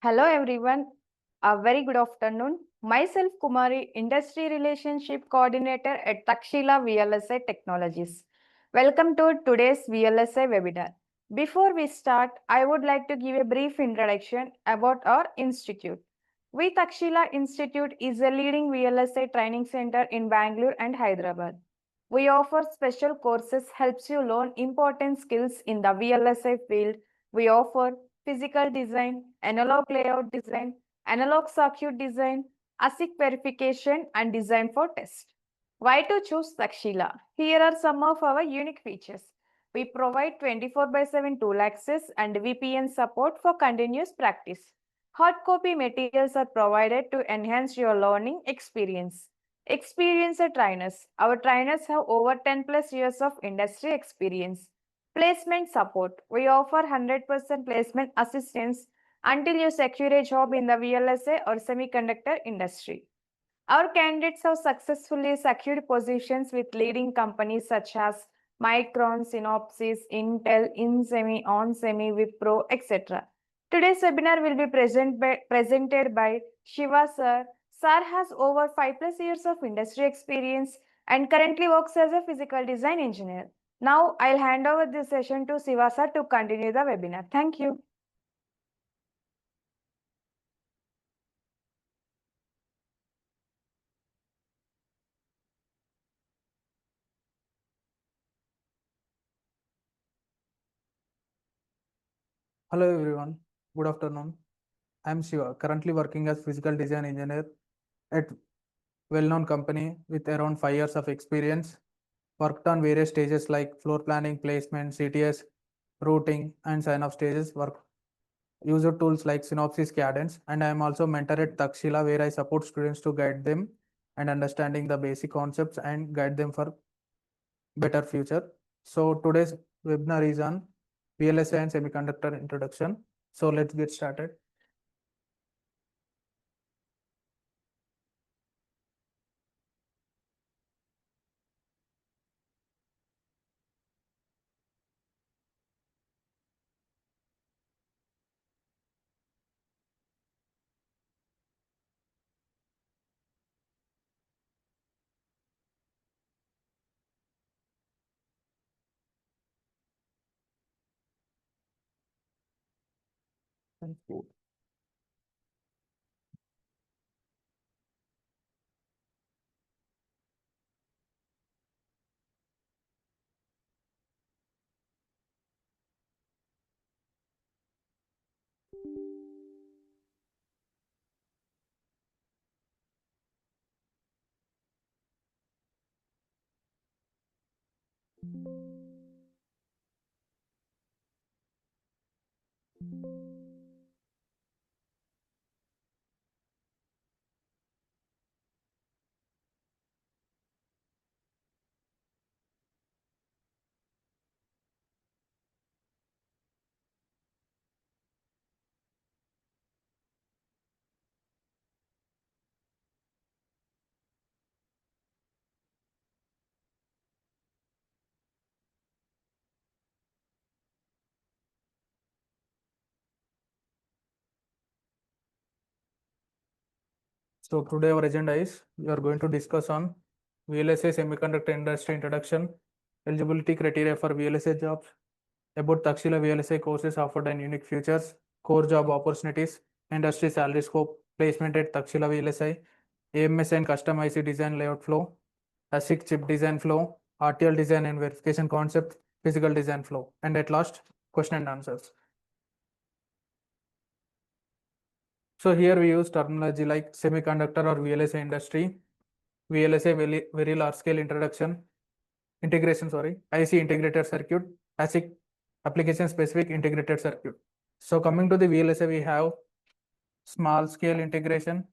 Hello everyone, a very good afternoon. Myself Kumari, Industry Relationship Coordinator at Takshila VLSI Technologies. Welcome to today's VLSI webinar. Before we start, I would like to give a brief introduction about our institute. We Takshila Institute is a leading VLSI training center in Bangalore and Hyderabad. We offer special courses helps you learn important skills in the VLSI field. We offer physical design, analog layout design, analog circuit design, ASIC verification, and design for test. Why to choose Takshila? Here are some of our unique features. We provide 24/7 tool access and VPN support for continuous practice. Hard copy materials are provided to enhance your learning experience. Experienced trainers. Our trainers have over 10 plus years of industry experience. Placement support. We offer 100% placement assistance until you secure a job in the VLSA or semiconductor industry. Our candidates have successfully secured positions with leading companies such as Micron, Synopsys, Intel, InSemi, OnSemi, Wipro, etc. Today's webinar will be presented by Siva Sir. Sir has over 5 plus years of industry experience and currently works as a physical design engineer. Now I'll hand over this session to Siva Sir to continue the webinar. Thank you. Hello everyone, good afternoon. I am Shiva, currently working as physical design engineer at well-known company with around 5 years of experience. Worked on various stages like floor planning, placement, CTS, routing, and sign-off stages. Work user tools like Synopsys Cadence, and I am also mentor at Takshila where I support students to guide them and understanding the basic concepts and guide them for better future. So today's webinar is on VLSI and semiconductor introduction. So let's get started. Thank you. So today our agenda is we are going to discuss on VLSI semiconductor industry introduction, eligibility criteria for VLSI jobs, about Takshila VLSI courses offered and unique features, core job opportunities, industry salary scope, placement at Takshila VLSI, AMS and custom IC design layout flow, ASIC chip design flow, RTL design and verification concept, physical design flow, and at last question and answers. So here we use terminology like semiconductor or VLSI industry, VLSI very large scale integration, IC integrated circuit, ASIC application specific integrated circuit. So coming to the VLSI, we have small scale integration,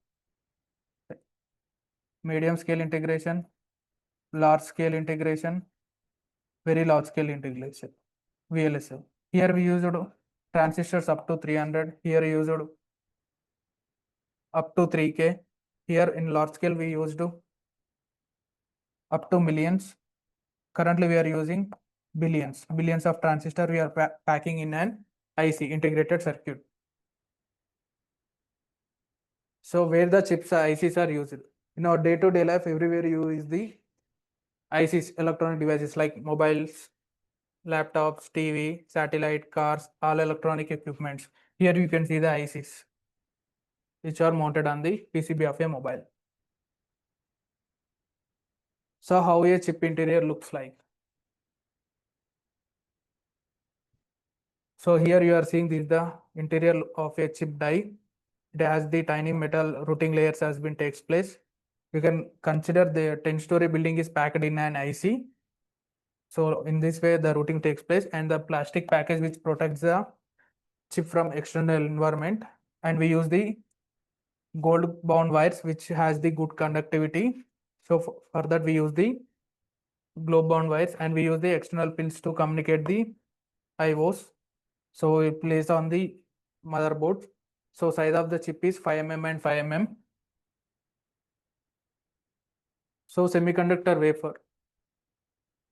medium scale integration, large scale integration, very large scale integration, VLSI. Here we used transistors up to 300, here we used up to 3K. Here in large scale we used up to millions. Currently we are using billions of transistor we are packing in an IC integrated circuit. So where the chips ICs are used. In our day-to-day life, everywhere you use the ICs, electronic devices like mobiles, laptops, TV, satellite, cars, all electronic equipments. Here you can see the ICs, which are mounted on the PCB of a mobile. So how a chip interior looks like. So here you are seeing this is the interior of a chip die. It has the tiny metal routing layers has been takes place. You can consider the 10-story building is packed in an IC. So in this way, the routing takes place and the plastic package which protects the chip from external environment. And we use the gold bound wires which has the good conductivity. So for that we use the globe bound wires and we use the external pins to communicate the IOs. So we place on the motherboard. So size of the chip is 5 mm and 5 mm. So semiconductor wafer.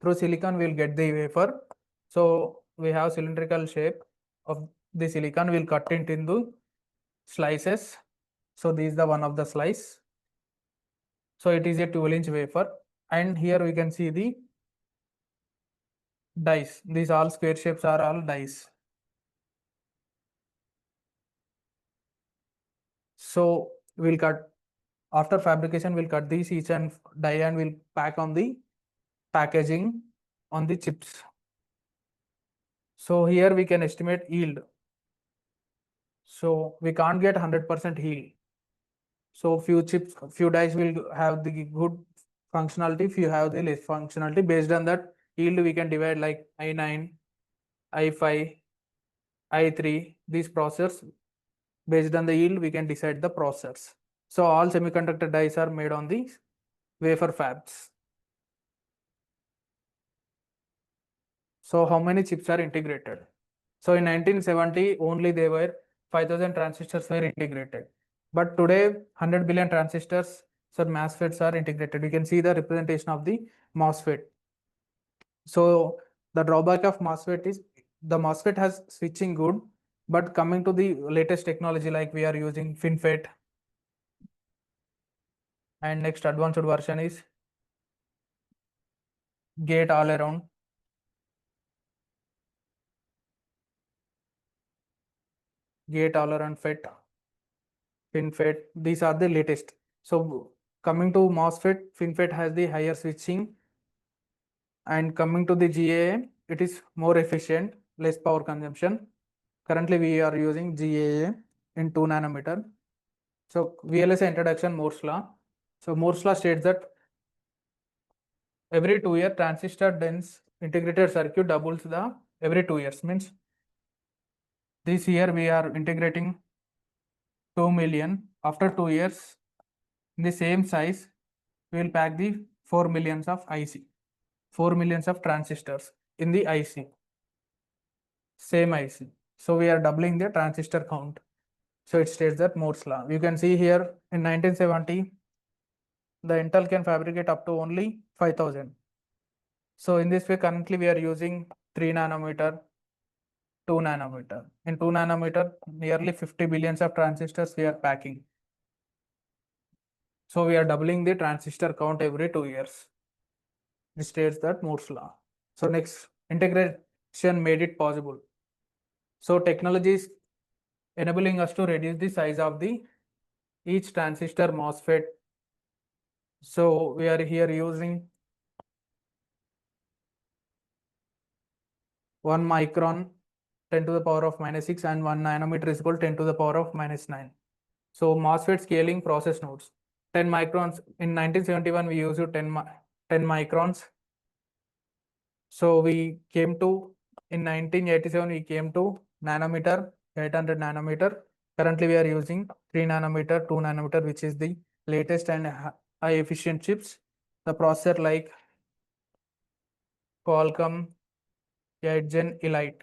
Through silicon we'll get the wafer. So we have cylindrical shape of the silicon. We'll cut it into slices. So this is the one of the slice. So it is a 12-inch wafer. And here we can see the dice. These all square shapes are all dice. So we'll cut after fabrication. We'll cut these each and die and we'll pack on the packaging on the chips. So here we can estimate yield. So we can't get 100% yield. So few chips, few dice will have the good functionality, few have the less functionality. Based on that yield, we can divide like I9, I5, I3, these processors. Based on the yield, we can decide the processors. So all semiconductor dies are made on the wafer fabs. So how many chips are integrated? So in 1970, only there were 5,000 transistors were integrated. But today, 100 billion transistors, so MOSFETs are integrated. You can see the representation of the MOSFET. So the drawback of MOSFET is the MOSFET has switching good, but coming to the latest technology like we are using FinFET, and next advanced version is gate all around. Gate all around FET, FinFET, these are the latest. So coming to MOSFET, FinFET has the higher switching, and coming to the GAA, it is more efficient, less power consumption. Currently we are using GAA in 2 nanometer. So VLSI introduction, Moore's law. So Moore's law states that every 2 year transistor dense integrated circuit doubles the every 2 years. Means this year we are integrating 2 million. After 2 years, in the same size, we will pack the 4 millions of IC, 4 millions of transistors in the IC, same IC. So we are doubling the transistor count. So it states that Moore's law. You can see here in 1970, the Intel can fabricate up to only 5,000. So in this way, currently we are using 3 nanometer, 2 nanometer. In 2 nanometer, nearly 50 billions of transistors we are packing. So we are doubling the transistor count every 2 years. It states that Moore's law. So next, integration made it possible. So technology is enabling us to reduce the size of the each transistor MOSFET. So we are here using 1 micron 10 to the power of minus 6 and 1 nanometer is equal to 10 to the power of minus 9. So MOSFET scaling process nodes 10 microns. In 1971 we used 10 microns. So we came to in 1987 we came to nanometer, 800 nanometer. Currently we are using 3 nanometer, 2 nanometer, which is the latest and high efficient chips. The processor like Qualcomm 8 Gen Elite.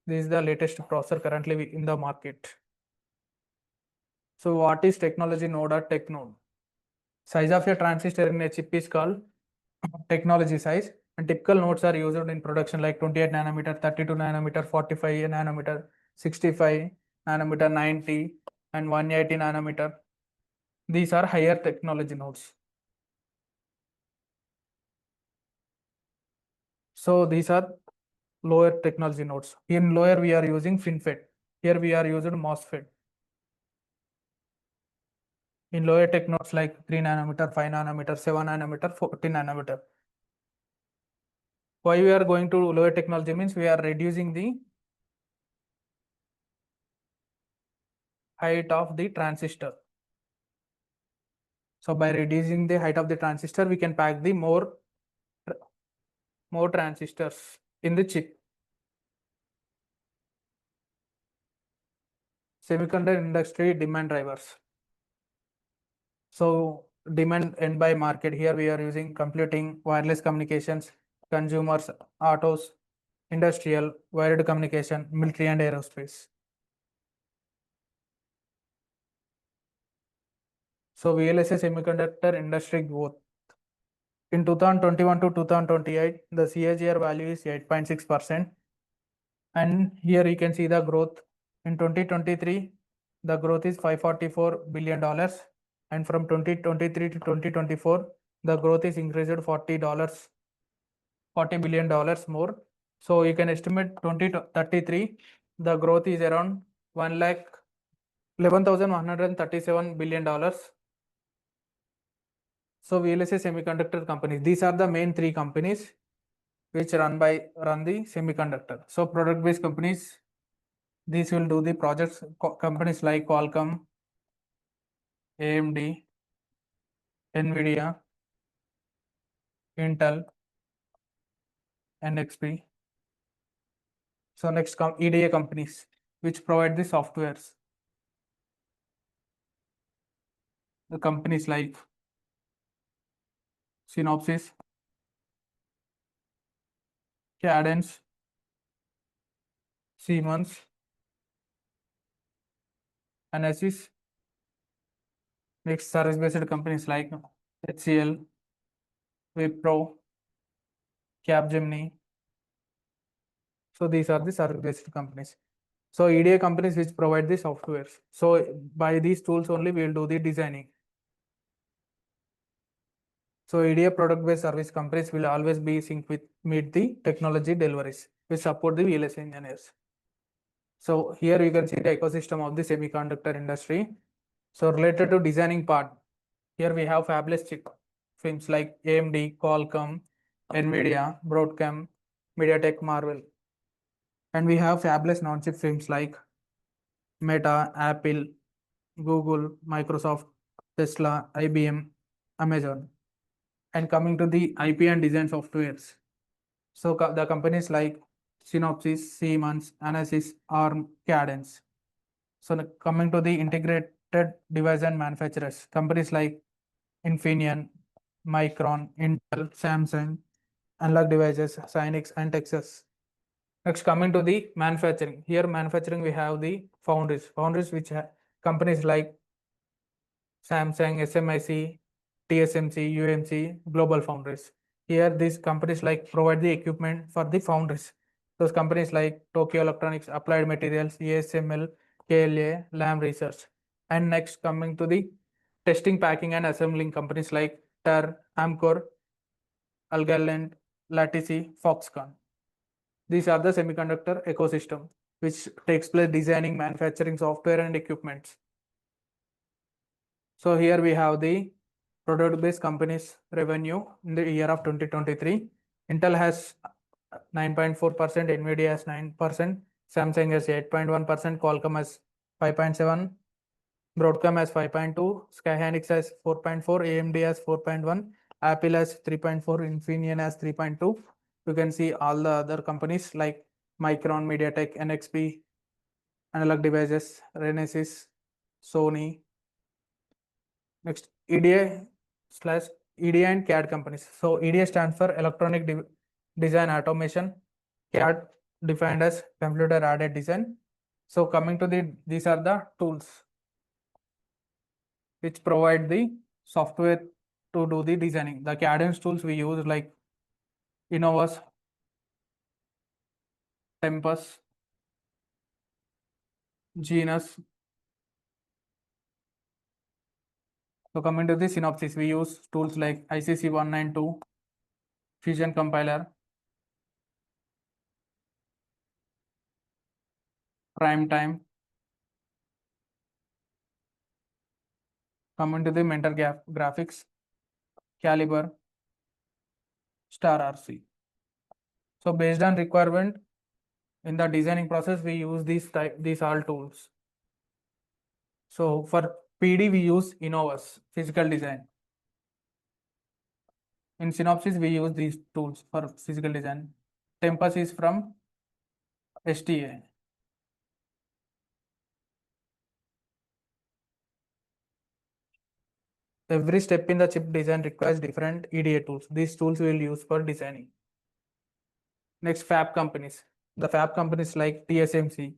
This is the latest processor currently in the market. So what is technology node or tech node? Size of a transistor in a chip is called technology size, and typical nodes are used in production like 28 nanometer, 32 nanometer, 45 nanometer, 65 nanometer, 90 and 180 nanometer. These are higher technology nodes. So these are lower technology nodes. In lower, we are using FinFET. Here we are using MOSFET. In lower tech nodes like 3 nanometer, 5 nanometer, 7 nanometer, 14 nanometer. Why we are going to lower technology means we are reducing the height of the transistor. So by reducing the height of the transistor, we can pack the more transistors in the chip. Semiconductor industry demand drivers. So demand end by market. Here we are using computing, wireless communications, consumers, autos, industrial, wired communication, military and aerospace. So VLSI semiconductor industry growth. In 2021 to 2028, the CAGR value is 8.6%. And here you can see the growth. In 2023, the growth is $544 billion. And from 2023 to 2024, the growth is increased $40 billion more. So you can estimate 2033, the growth is around 11,137 billion dollars. So VLSI semiconductor companies, these are the main three companies which run the semiconductor. So product based companies, these will do the projects. Companies like Qualcomm, AMD, Nvidia, Intel, NXP. So next EDA companies which provide the softwares. The companies like Synopsys, Cadence, Siemens, Analysis. Next service based companies like HCL, Wipro, Capgemini. So these are the service based companies. So EDA companies which provide the softwares. So by these tools only we will do the designing. So EDA product based service companies will always be synced with meet the technology deliveries which support the VLSI engineers. So here you can see the ecosystem of the semiconductor industry. So related to designing part, here we have fabless chip firms like AMD, Qualcomm, Nvidia, Broadcom, MediaTek, Marvell. And we have fabless non-chip firms like Meta, Apple, Google, Microsoft, Tesla, IBM, Amazon. And coming to the IP and design softwares. So the companies like Synopsys, Siemens, Analysis, ARM, Cadence. So coming to the integrated device and manufacturers, companies like Infineon, Micron, Intel, Samsung, Analog Devices, Cynix, and Texas. Next, coming to the manufacturing. Here, manufacturing we have the foundries. Foundries which have companies like Samsung, SMIC, TSMC, UMC, Global Foundries. Here, these companies like provide the equipment for the foundries. Those companies like Tokyo Electronics, Applied Materials, ASML, KLA, Lam Research. And next, coming to the testing, packing, and assembling companies like TER, Amcor, Algaland, Lattice, Foxconn. These are the semiconductor ecosystem, which takes place designing, manufacturing software and equipments. So here we have the product-based companies revenue in the year of 2023. Intel has 9.4%, Nvidia has 9%, Samsung has 8.1%, Qualcomm has 5.7%, Broadcom has 5.2%, Skyhynix has 4.4%, AMD has 4.1%, Apple has 3.4%, Infineon has 3.2%. You can see all the other companies like Micron, MediaTek, NXP, Analog Devices, Renesas, Sony. Next, EDA slash EDA and CAD companies. So EDA stands for Electronic Design Automation. CAD defined as computer aided design. So coming to these are the tools which provide the software to do the designing. The cadence tools we use like Innovus, Tempus, Genus, So coming to the synopsis, we use tools like ICC 192, Fusion Compiler, Prime Time. Coming to the mental graphics, Caliber, Star RC. So based on requirement in the designing process, we use these all tools. So for PD, we use Innovus, physical design. In synopsis, we use these tools for physical design. Tempus is from STA. Every step in the chip design requires different EDA tools. These tools we will use for designing. Next, fab companies. The fab companies like TSMC,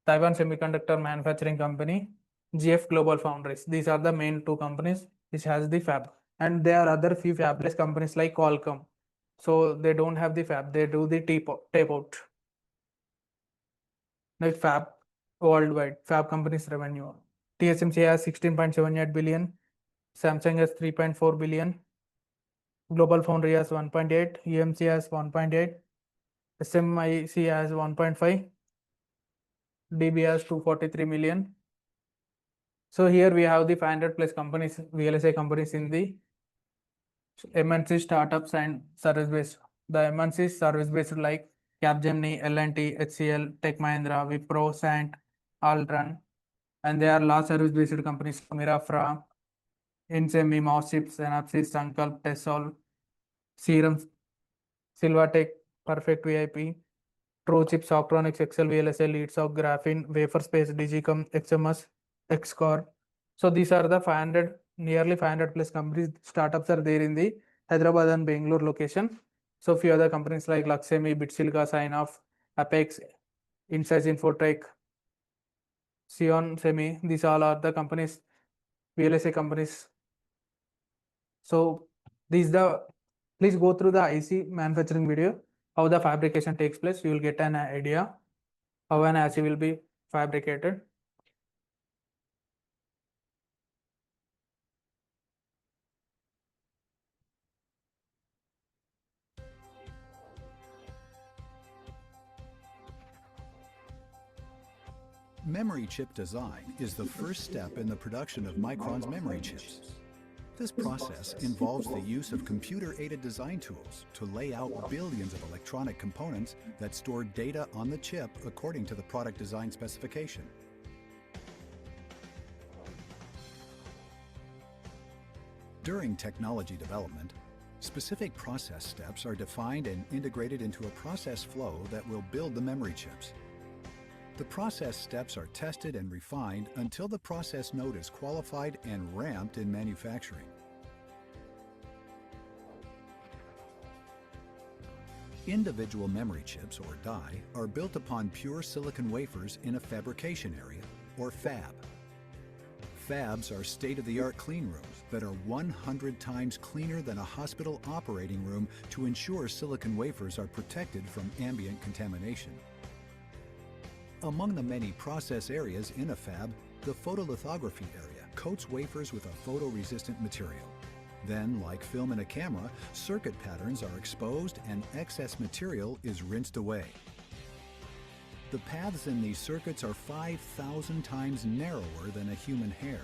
Taiwan Semiconductor Manufacturing Company, GF Global Foundries. These are the main two companies which has the fab. And there are other few fabless companies like Qualcomm. So they don't have the fab, they do the tape out. Next, fab worldwide, fab companies revenue. TSMC has 16.78 billion, Samsung has 3.4 billion, Global Foundry has 1.8, EMC has 1.8, SMIC has 1.5, DB has 243 million. So here we have the 500 plus companies, VLSI companies in the MNC startups and service based. The MNC service based like Capgemini, L&T, HCL, Tech Mahindra, Wipro, Sant, Altran, and they are large service based companies. Mirafra, Insemi, Mouse-Chips, Synapsys, Sankalp, Tessol, Serum, Silvatech, Perfect VIP, TrueChip, Softronix, Excel, VLSI, Leadsoft, Graphene, Waferspace, Digicom, XMS, Xcore. So these are the 500, nearly 500 plus companies, startups are there in the Hyderabad and Bangalore location. So few other companies like Luxemi, Bitsilica, Signoff, Apex, Insights Infotech, Sion Semi, these all are the companies, VLSI companies. So please go through the IC manufacturing video, how the fabrication takes place. You will get an idea how an IC will be fabricated. Memory chip design is the first step in the production of Micron's memory chips. This process involves the use of computer-aided design tools to lay out billions of electronic components that store data on the chip according to the product design specification. During technology development, specific process steps are defined and integrated into a process flow that will build the memory chips. The process steps are tested and refined until the process node is qualified and ramped in manufacturing. Individual memory chips, or die, are built upon pure silicon wafers in a fabrication area, or fab. Fabs are state-of-the-art clean rooms that are 100 times cleaner than a hospital operating room to ensure silicon wafers are protected from ambient contamination. Among the many process areas in a fab, the photolithography area coats wafers with a photoresistant material. Then, like film in a camera, circuit patterns are exposed and excess material is rinsed away. The paths in these circuits are 5,000 times narrower than a human hair.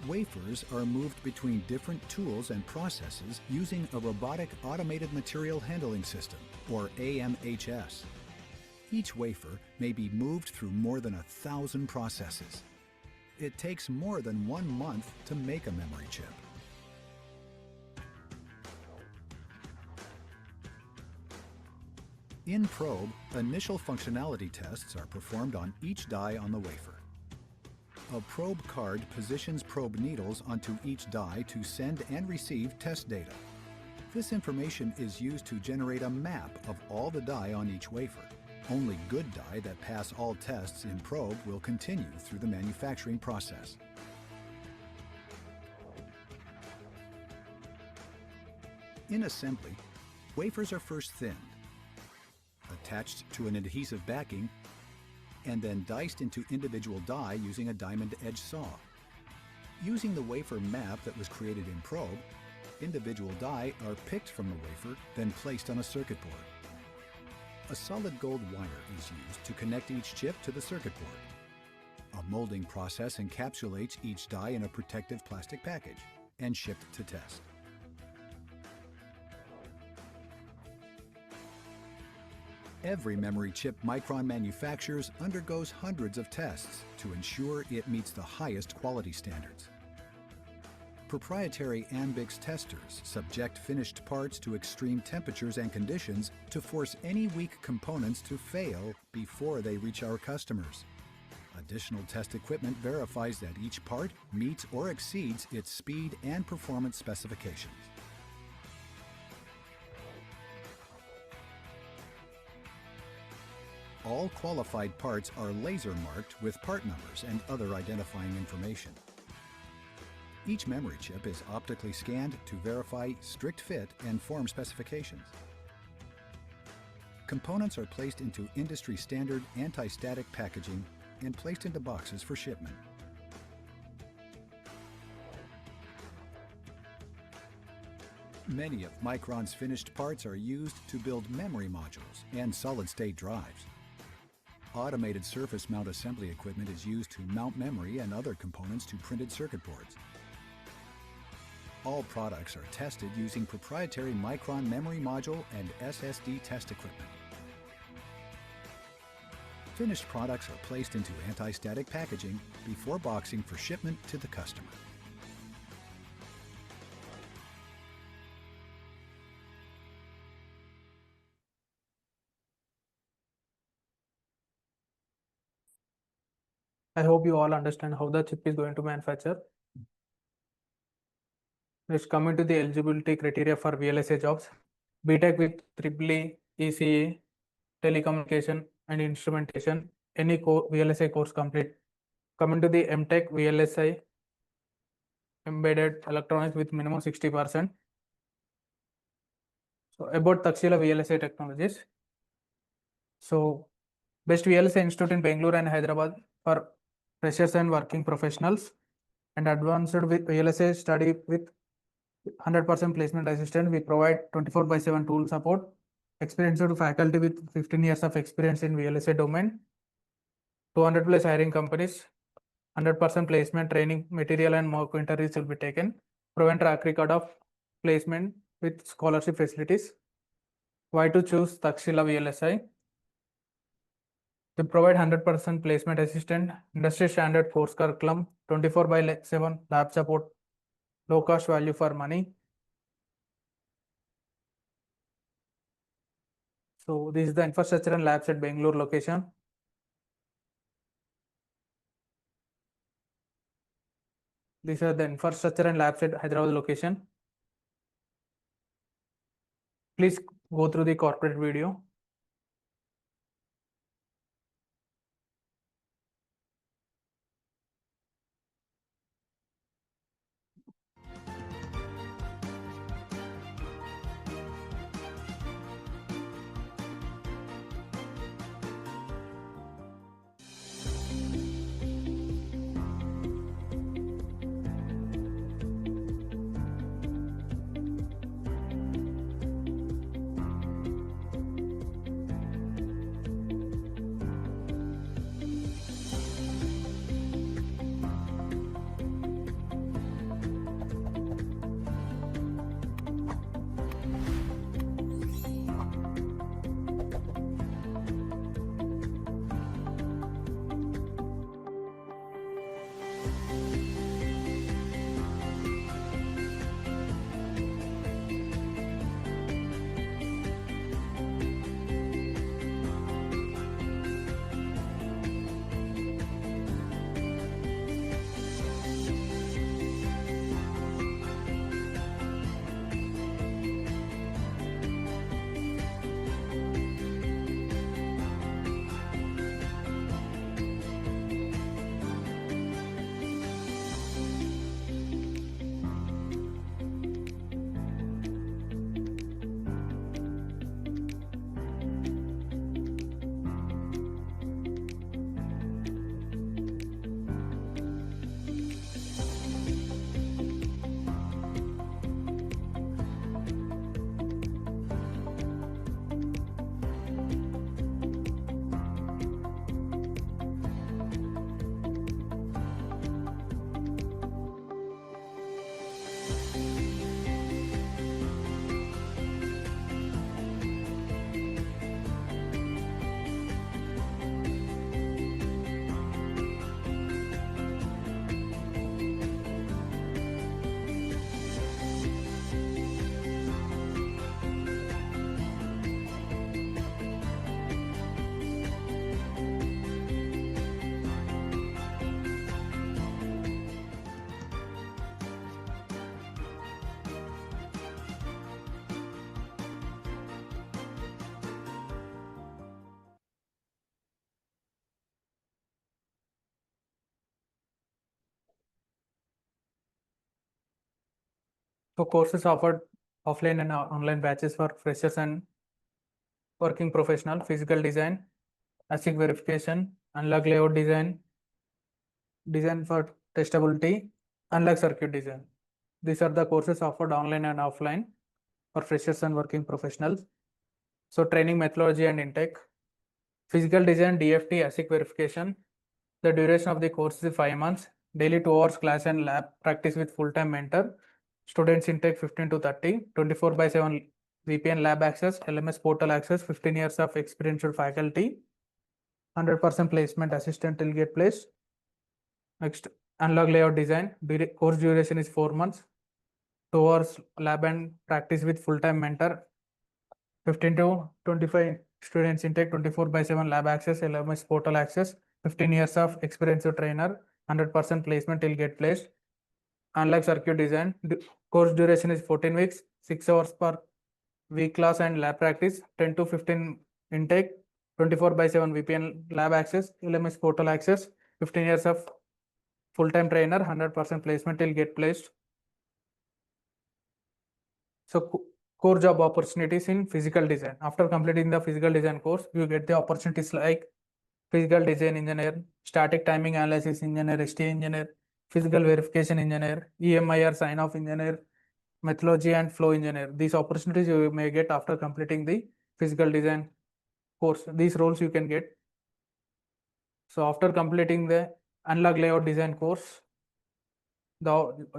Wafers are moved between different tools and processes using a robotic automated material handling system, or AMHS. Each wafer may be moved through more than 1,000 processes. It takes more than 1 month to make a memory chip. In probe, initial functionality tests are performed on each die on the wafer. A probe card positions probe needles onto each die to send and receive test data. This information is used to generate a map of all the die on each wafer. Only good die that pass all tests in probe will continue through the manufacturing process. In assembly, wafers are first thinned, attached to an adhesive backing, and then diced into individual die using a diamond edge saw. Using the wafer map that was created in probe, individual die are picked from the wafer, then placed on a circuit board. A solid gold wire is used to connect each chip to the circuit board. A molding process encapsulates each die in a protective plastic package and shipped to test. Every memory chip Micron manufactures undergoes hundreds of tests to ensure it meets the highest quality standards. Proprietary Ambix testers subject finished parts to extreme temperatures and conditions to force any weak components to fail before they reach our customers. Additional test equipment verifies that each part meets or exceeds its speed and performance specifications. All qualified parts are laser marked with part numbers and other identifying information. Each memory chip is optically scanned to verify strict fit and form specifications. Components are placed into industry-standard anti-static packaging and placed into boxes for shipment. Many of Micron's finished parts are used to build memory modules and solid-state drives. Automated surface mount assembly equipment is used to mount memory and other components to printed circuit boards. All products are tested using proprietary Micron memory module and SSD test equipment. Finished products are placed into anti-static packaging before boxing for shipment to the customer. I hope you all understand how the chip is going to manufacture. Let's come into the eligibility criteria for VLSI jobs. BTech with EEE, ECE, telecommunication and instrumentation, any VLSI course complete. Coming to the MTech VLSI, embedded electronics with minimum 60%. So about Takshila VLSI technologies. So best VLSI institute in Bangalore and Hyderabad for freshers and working professionals, and advanced with VLSI study with 100% placement assistant. We provide 24/7 tool support, experienced faculty with 15 years of experience in VLSI domain, 200 plus hiring companies, 100% placement training material and mock interviews will be taken, proven track record of placement with scholarship facilities. Why to choose Takshila VLSI? They provide 100% placement assistant, industry standard course curriculum, 24/7 lab support, low cost value for money. So this is the infrastructure and labs at Bangalore location. These are the infrastructure and labs at Hyderabad location. Please go through the corporate video. So courses offered offline and online batches for freshers and working professional: physical design, ASIC verification, analog layout design, design for testability, analog circuit design. These are the courses offered online and offline for freshers and working professionals. So training methodology and intake: physical design, DFT, ASIC verification. The duration of the course is 5 months. Daily 2 hours class and lab practice with full-time mentor. Students intake 15 to 30, 24/7 VPN lab access, LMS portal access, 15 years of experience with faculty, 100% placement assistant will get placed. Next, analog layout design. Course duration is 4 months. 2 hours lab and practice with full-time mentor. 15 to 25 students intake, 24/7 lab access, LMS portal access, 15 years of experience with trainer, 100% placement will get placed. Analog circuit design. Course duration is 14 weeks, 6 hours per week class and lab practice, 10 to 15 intake, 24/7 VPN lab access, LMS portal access, 15 years of full-time trainer, 100% placement will get placed. So core job opportunities in physical design. After completing the physical design course, you get the opportunities like physical design engineer, static timing analysis engineer, ST engineer, physical verification engineer, EMIR sign-off engineer, methodology and flow engineer. These opportunities you may get after completing the physical design course. These roles you can get. So after completing the analog layout design course, the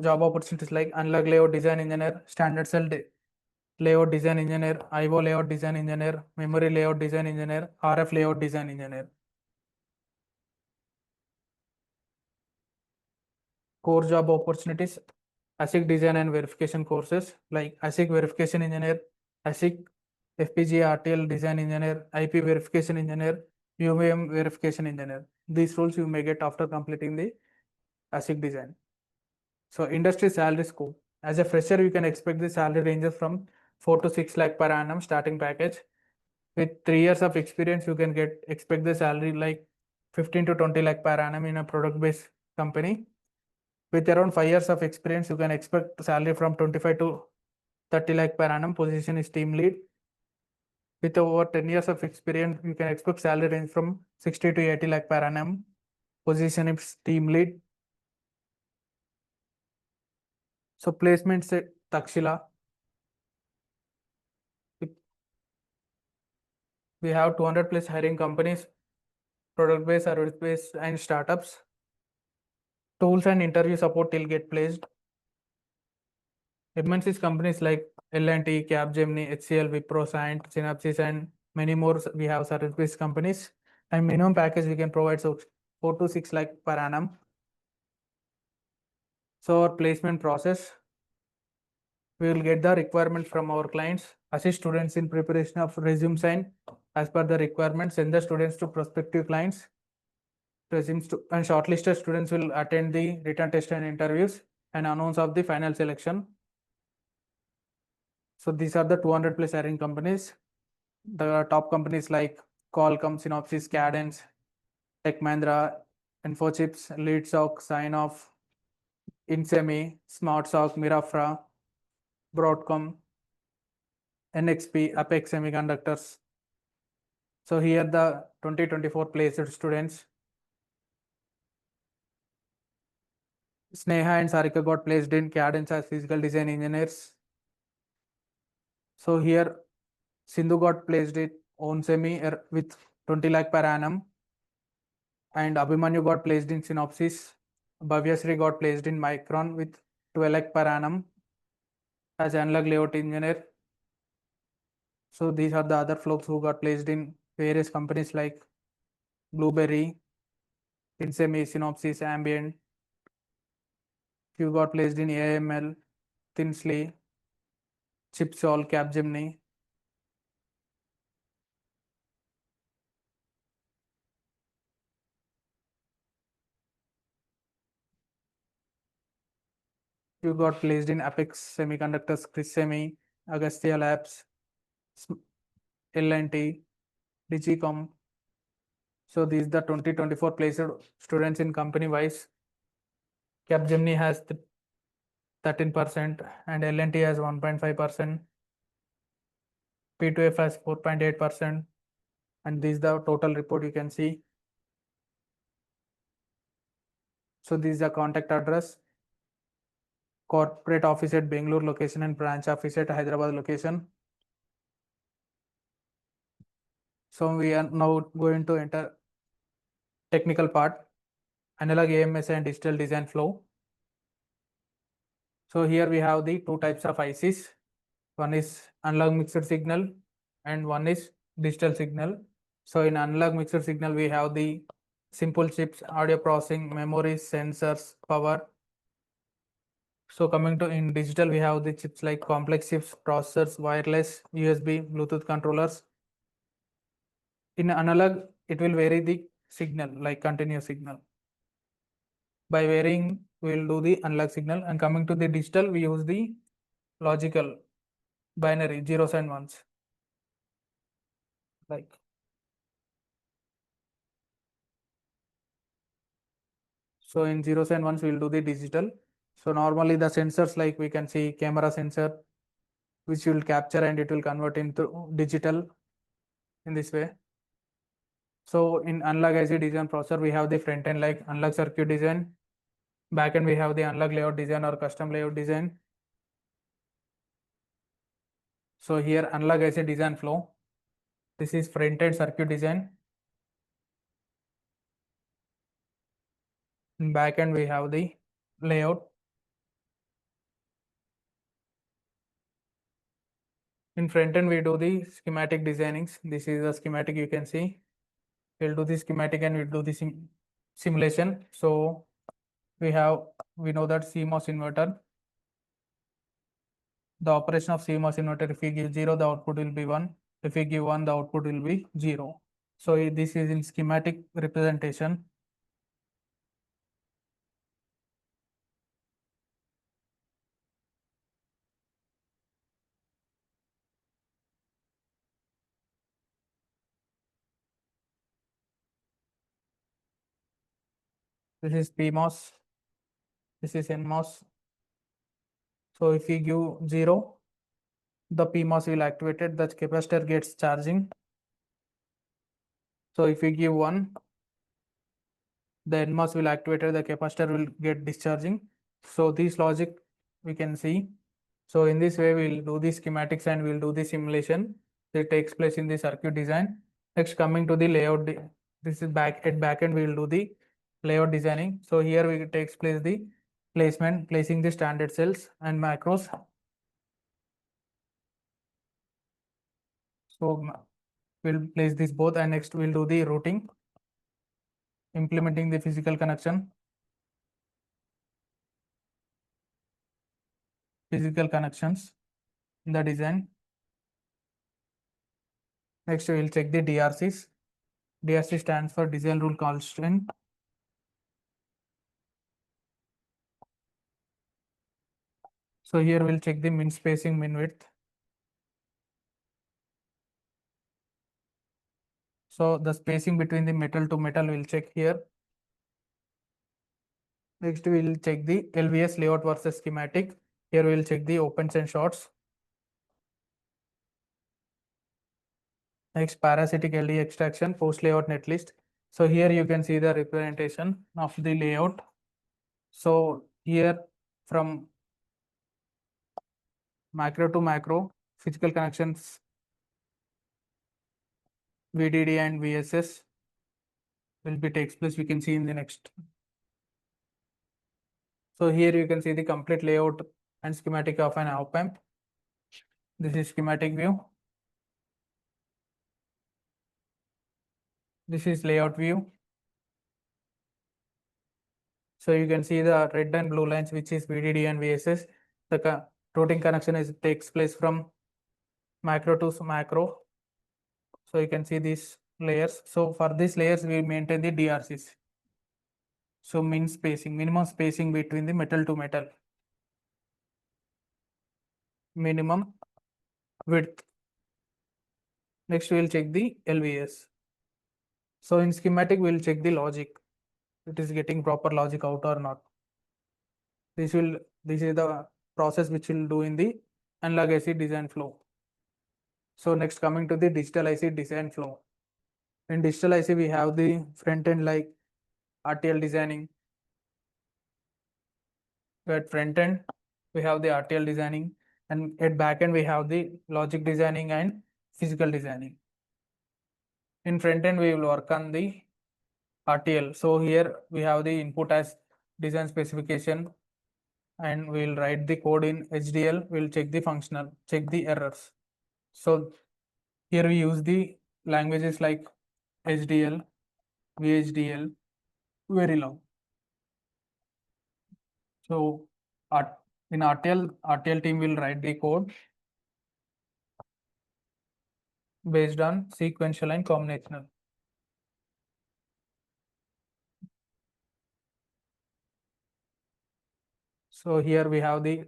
job opportunities like analog layout design engineer, standard cell layout design engineer, IO layout design engineer, memory layout design engineer, RF layout design engineer. Core job opportunities: ASIC design and verification courses like ASIC verification engineer, ASIC FPGA RTL design engineer, IP verification engineer, UVM verification engineer. These roles you may get after completing the ASIC design. So industry salary scope. As a fresher, you can expect the salary ranges from 4 to 6 lakh per annum starting package. With 3 years of experience, you can expect the salary like 15 to 20 lakh per annum in a product-based company. With around 5 years of experience, you can expect salary from 25 to 30 lakh per annum. Position is team lead. With over 10 years of experience, you can expect salary range from 60 to 80 lakh per annum. Position is team lead. So placements at Takshila. We have 200 plus hiring companies, product based, service based, and startups. Tools and interview support will get placed. MNCs companies like L&T, Capgemini, HCL, Wipro, Cyient, Synopsys, and many more. We have service based companies. And minimum package we can provide so 4 to 6 lakh per annum. So our placement process, we will get the requirement from our clients, assist students in preparation of resumes and as per the requirement, send the students to prospective clients. Resumes to, and shortlisted students will attend the written test and interviews and announce of the final selection. So these are the 200 plus hiring companies. The top companies like Qualcomm, Synopsys, Cadence, Tech Mahindra, Infochips, LeadSoc, Signoff, Insemi, SmartSoc, Mirafra, Broadcom, NXP, Apex Semiconductors. So here the 2024 placed students. Sneha and Sarika got placed in Cadence as physical design engineers. So here Sindhu got placed in Onsemi with 20 lakh per annum. And Abhimanyu got placed in Synopsys. Bhavyasri got placed in Micron with 12 lakh per annum as analog layout engineer. So these are the other folks who got placed in various companies like Blueberry, Insemi, Synopsys, Ambient. Few got placed in AML, Tinsley, Chipsol, Capgemini. Few got placed in Apex Semiconductors, Chris Semi, Agastya Labs, L&T, Digicom. So these are the 2024 placed students in company wise. Capgemini has 13% and L&T has 1.5%, P2F has 4.8%, and this is the total report you can see. So this is the contact address, corporate office at Bangalore location and branch office at Hyderabad location. So we are now going to enter technical part, analog AMS and digital design flow. So here we have the two types of ICs. One is analog mixed signal and one is digital signal. So in analog mixed signal, we have the simple chips, audio processing, memories, sensors, power. So coming to in digital, we have the chips like complex chips, processors, wireless, USB, Bluetooth controllers. In analog, it will vary the signal like continuous signal. By varying, we will do the analog signal, and coming to the digital, we use the logical binary zeros and ones. Like so in zeros and ones, we will do the digital. So normally the sensors, like we can see camera sensor, which will capture and it will convert into digital in this way. So in analog IC design processor, we have the front end like analog circuit design. Back end, we have the analog layout design or custom layout design. So here analog IC design flow. This is front end circuit design. In back end, we have the layout. In front end, we do the schematic designings. This is the schematic you can see. We'll do the schematic and we'll do the simulation. So we know that CMOS inverter. The operation of CMOS inverter, if we give 0, the output will be 1. If we give 1, the output will be 0. So this is in schematic representation. This is PMOS. This is NMOS. So if we give 0, the PMOS will activate it, the capacitor gets charging. So if we give 1, the NMOS will activate it, the capacitor will get discharging. So this logic we can see. So in this way, we'll do the schematics and we'll do the simulation that takes place in the circuit design. Next, coming to the layout, this is back end, we will do the layout designing. So here we takes place the placing the standard cells and macros. So we'll place this both, and next we'll do the routing, implementing the physical connections in the design. Next, we will check the DRCs. DRC stands for design rule constant. So here we'll check the min spacing, min width. So the spacing between the metal to metal we'll check here. Next, we'll check the LVS layout versus schematic. Here we'll check the opens and shorts. Next, parasitic LD extraction, post layout netlist. So here you can see the representation of the layout. So here from macro to macro, physical connections, VDD and VSS will be takes place. We can see in the next. So here you can see the complete layout and schematic of an op amp. This is schematic view. This is layout view. So you can see the red and blue lines, which is VDD and VSS. The routing connection takes place from macro to macro. So you can see these layers. So for these layers, we maintain the DRCs. So min spacing, minimum spacing between the metal to metal. Minimum width. Next, we will check the LVS. So in schematic, we will check the logic. It is getting proper logic out or not. This will This is the process which we'll do in the analog IC design flow. So next, coming to the digital IC design flow. In digital IC, we have the front end like RTL designing. At front end, we have the RTL designing, and at back end, we have the logic designing and physical designing. In front end, we will work on the RTL. So here we have the input as design specification, and we will write the code in HDL. We'll check the functional, check the errors. So here we use the languages like HDL, VHDL, Verilog. So in RTL team will write the code based on sequential and combinational. So here we have the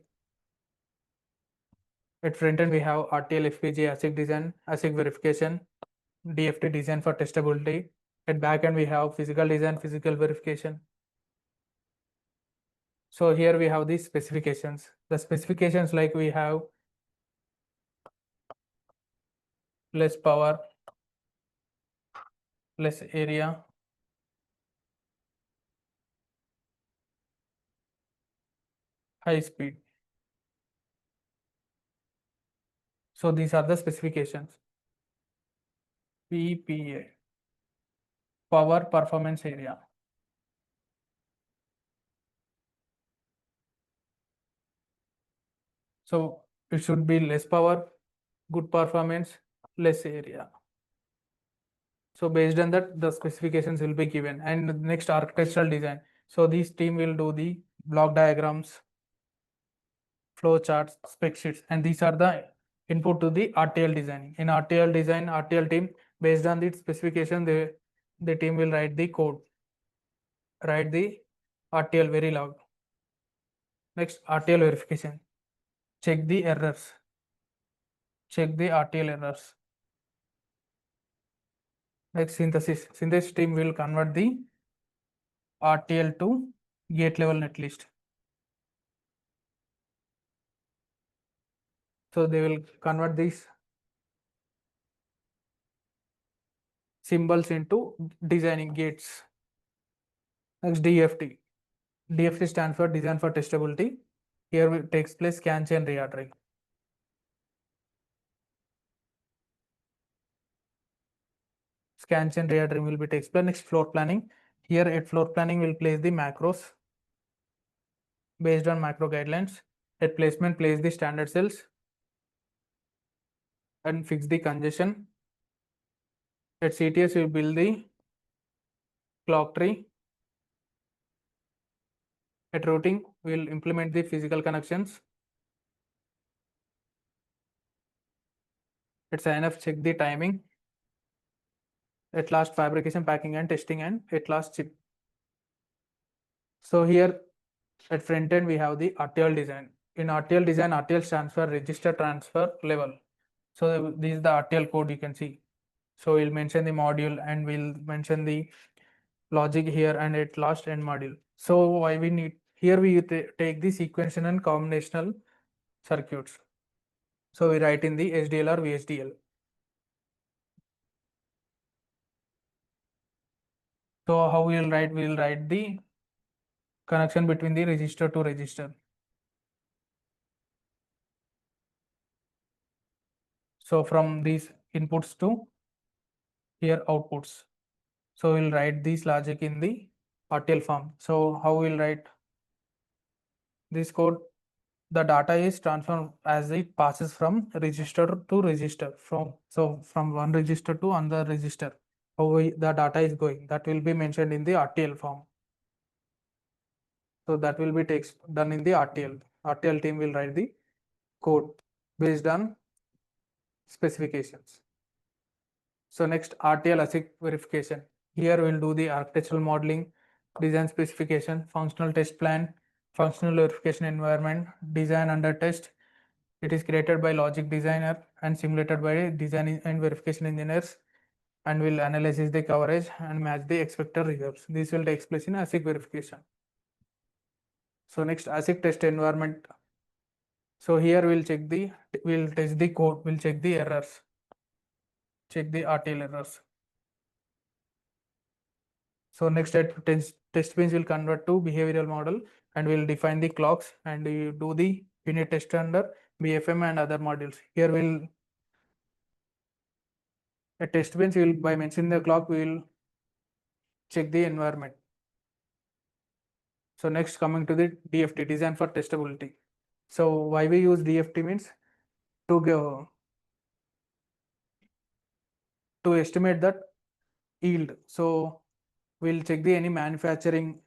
at front end we have RTL FPGA ASIC design, ASIC verification, DFT design for testability. At back end we have physical design, physical verification. So here we have these specifications. The specifications like we have less power, less area, high speed. So these are the specifications. PPA, power performance area. So it should be less power, good performance, less area. So based on that, the specifications will be given. And the next, architectural design. So this team will do the block diagrams, flow charts, spec sheets, and these are the input to the RTL design. In RTL design, RTL team, based on the specification, the team will write the code, write the RTL Verilog. Next, RTL verification. Check the errors. Check the RTL errors. Next, synthesis. Synthesis team will convert the RTL to gate level netlist. So they will convert these symbols into designing gates. Next, DFT. DFT stands for design for testability. Here it takes place scan chain reordering. Scan chain reordering will be takes place. Next, floor planning. Here at floor planning will place the macros based on macro guidelines. At placement, place the standard cells and fix the congestion. At CTS, we build the clock tree. At routing, we will implement the physical connections. At sign-off, check the timing. At last, fabrication, packing and testing, and at last, chip. So here at front end, we have the RTL design. In RTL design, RTL stands for register transfer level. So this is the RTL code you can see. So we'll mention the module and we'll mention the logic here and at last end module. So why we need here we take the sequential and combinational circuits. So we write in the SDL or VHDL. So how we will write? We will write the connection between the register to register. So from these inputs to here outputs. So we'll write this logic in the RTL form. So how we'll write this code? The data is transformed as it passes from register to register. From one register to another register. How the data is going, that will be mentioned in the RTL form. So that will be done in the RTL. RTL team will write the code based on specifications. So next, RTL ASIC verification. Here we'll do the architectural modeling, design specification, functional test plan, functional verification environment, design under test. It is created by logic designer and simulated by design and verification engineers, and will analyze the coverage and match the expected results. This will take place in ASIC verification. So next ASIC test environment. So here we'll test the code, we'll check the errors, check the RTL errors. So next at test bench will convert to behavioral model and we'll define the clocks and you do the unit test under BFM and other modules. Here we'll at test bench will by mentioning the clock we will check the environment. So next coming to the DFT, design for testability. So why we use DFT means to go to estimate that yield. So we'll check the any manufacturing.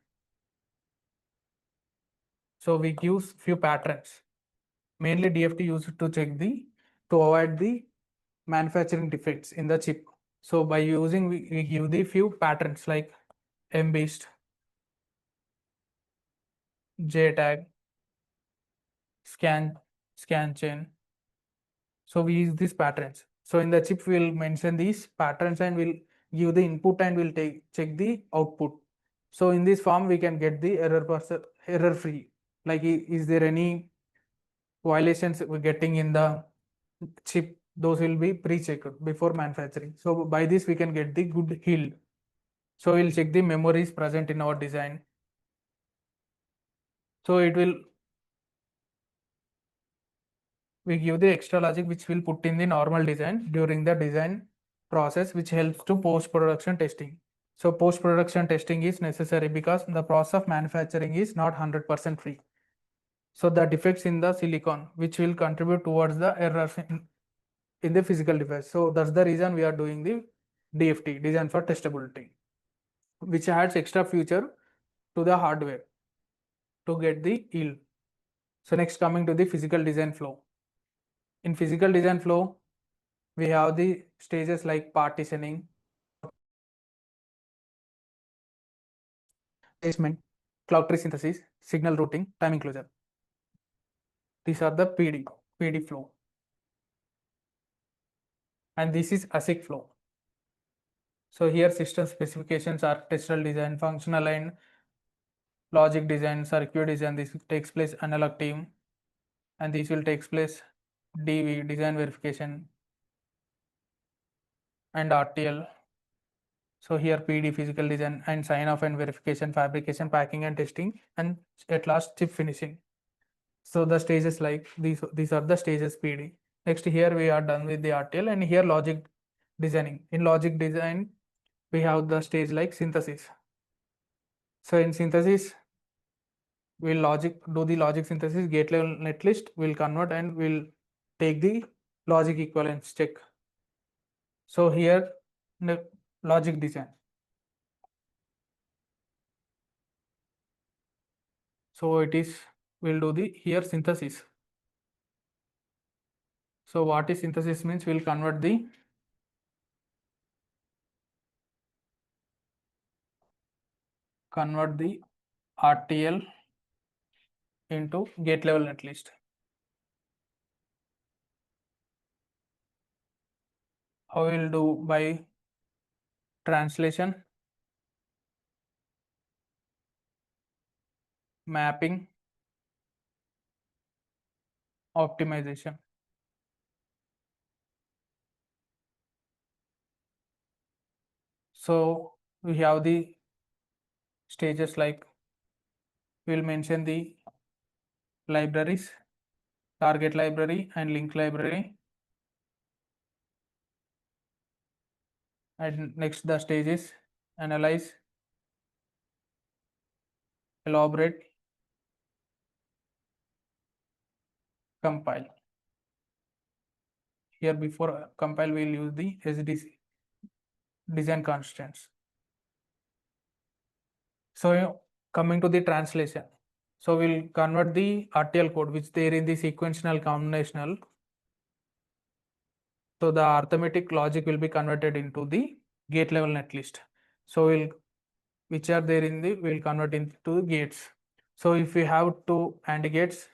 So we use few patterns. Mainly DFT used to check to avoid the manufacturing defects in the chip. So by using we give the few patterns like MBeast, JTAG, scan chain. So we use these patterns. So in the chip we'll mention these patterns and we'll give the input and we'll check the output. So in this form we can get the error free. Like is there any violations we're getting in the chip, those will be pre-checked before manufacturing. So by this we can get the good yield. So we'll check the memories present in our design. So we give the extra logic which will put in the normal design during the design process, which helps to post-production testing. So post-production testing is necessary because the process of manufacturing is not 100% free. So the defects in the silicon, which will contribute towards the errors in the physical device. So that's the reason we are doing the DFT, design for testability, which adds extra feature to the hardware to get the yield. So next coming to the physical design flow. In physical design flow, we have the stages like partitioning, placement, clock tree synthesis, signal routing, timing closure. These are the PD flow. And this is ASIC flow. So here system specifications, architectural design, functional and logic design, circuit design, this takes place analog team, and this will takes place DV, design verification, and RTL. So here PD, physical design, and sign off and verification, fabrication, packing and testing, and at last chip finishing. So the stages like these are the stages PD. Next here we are done with the RTL, and here logic designing. In logic design we have the stage like synthesis. So in synthesis we'll do the logic synthesis, gate level netlist, we'll convert and we'll take the logic equivalence check. So here the logic design. So we'll do the here synthesis. So what is synthesis means, we'll convert the RTL into gate level netlist. How we'll do? By translation, mapping, optimization. So we have the stages like we'll mention the libraries, target library and link library, and next the stages analyze, elaborate, compile. Here before compile we'll use the SDC, design constants. So coming to the translation, so we'll convert the RTL code which there in the sequential combinational. So the arithmetic logic will be converted into the gate level netlist. So which are there in we'll convert into gates. So if we have two AND gates,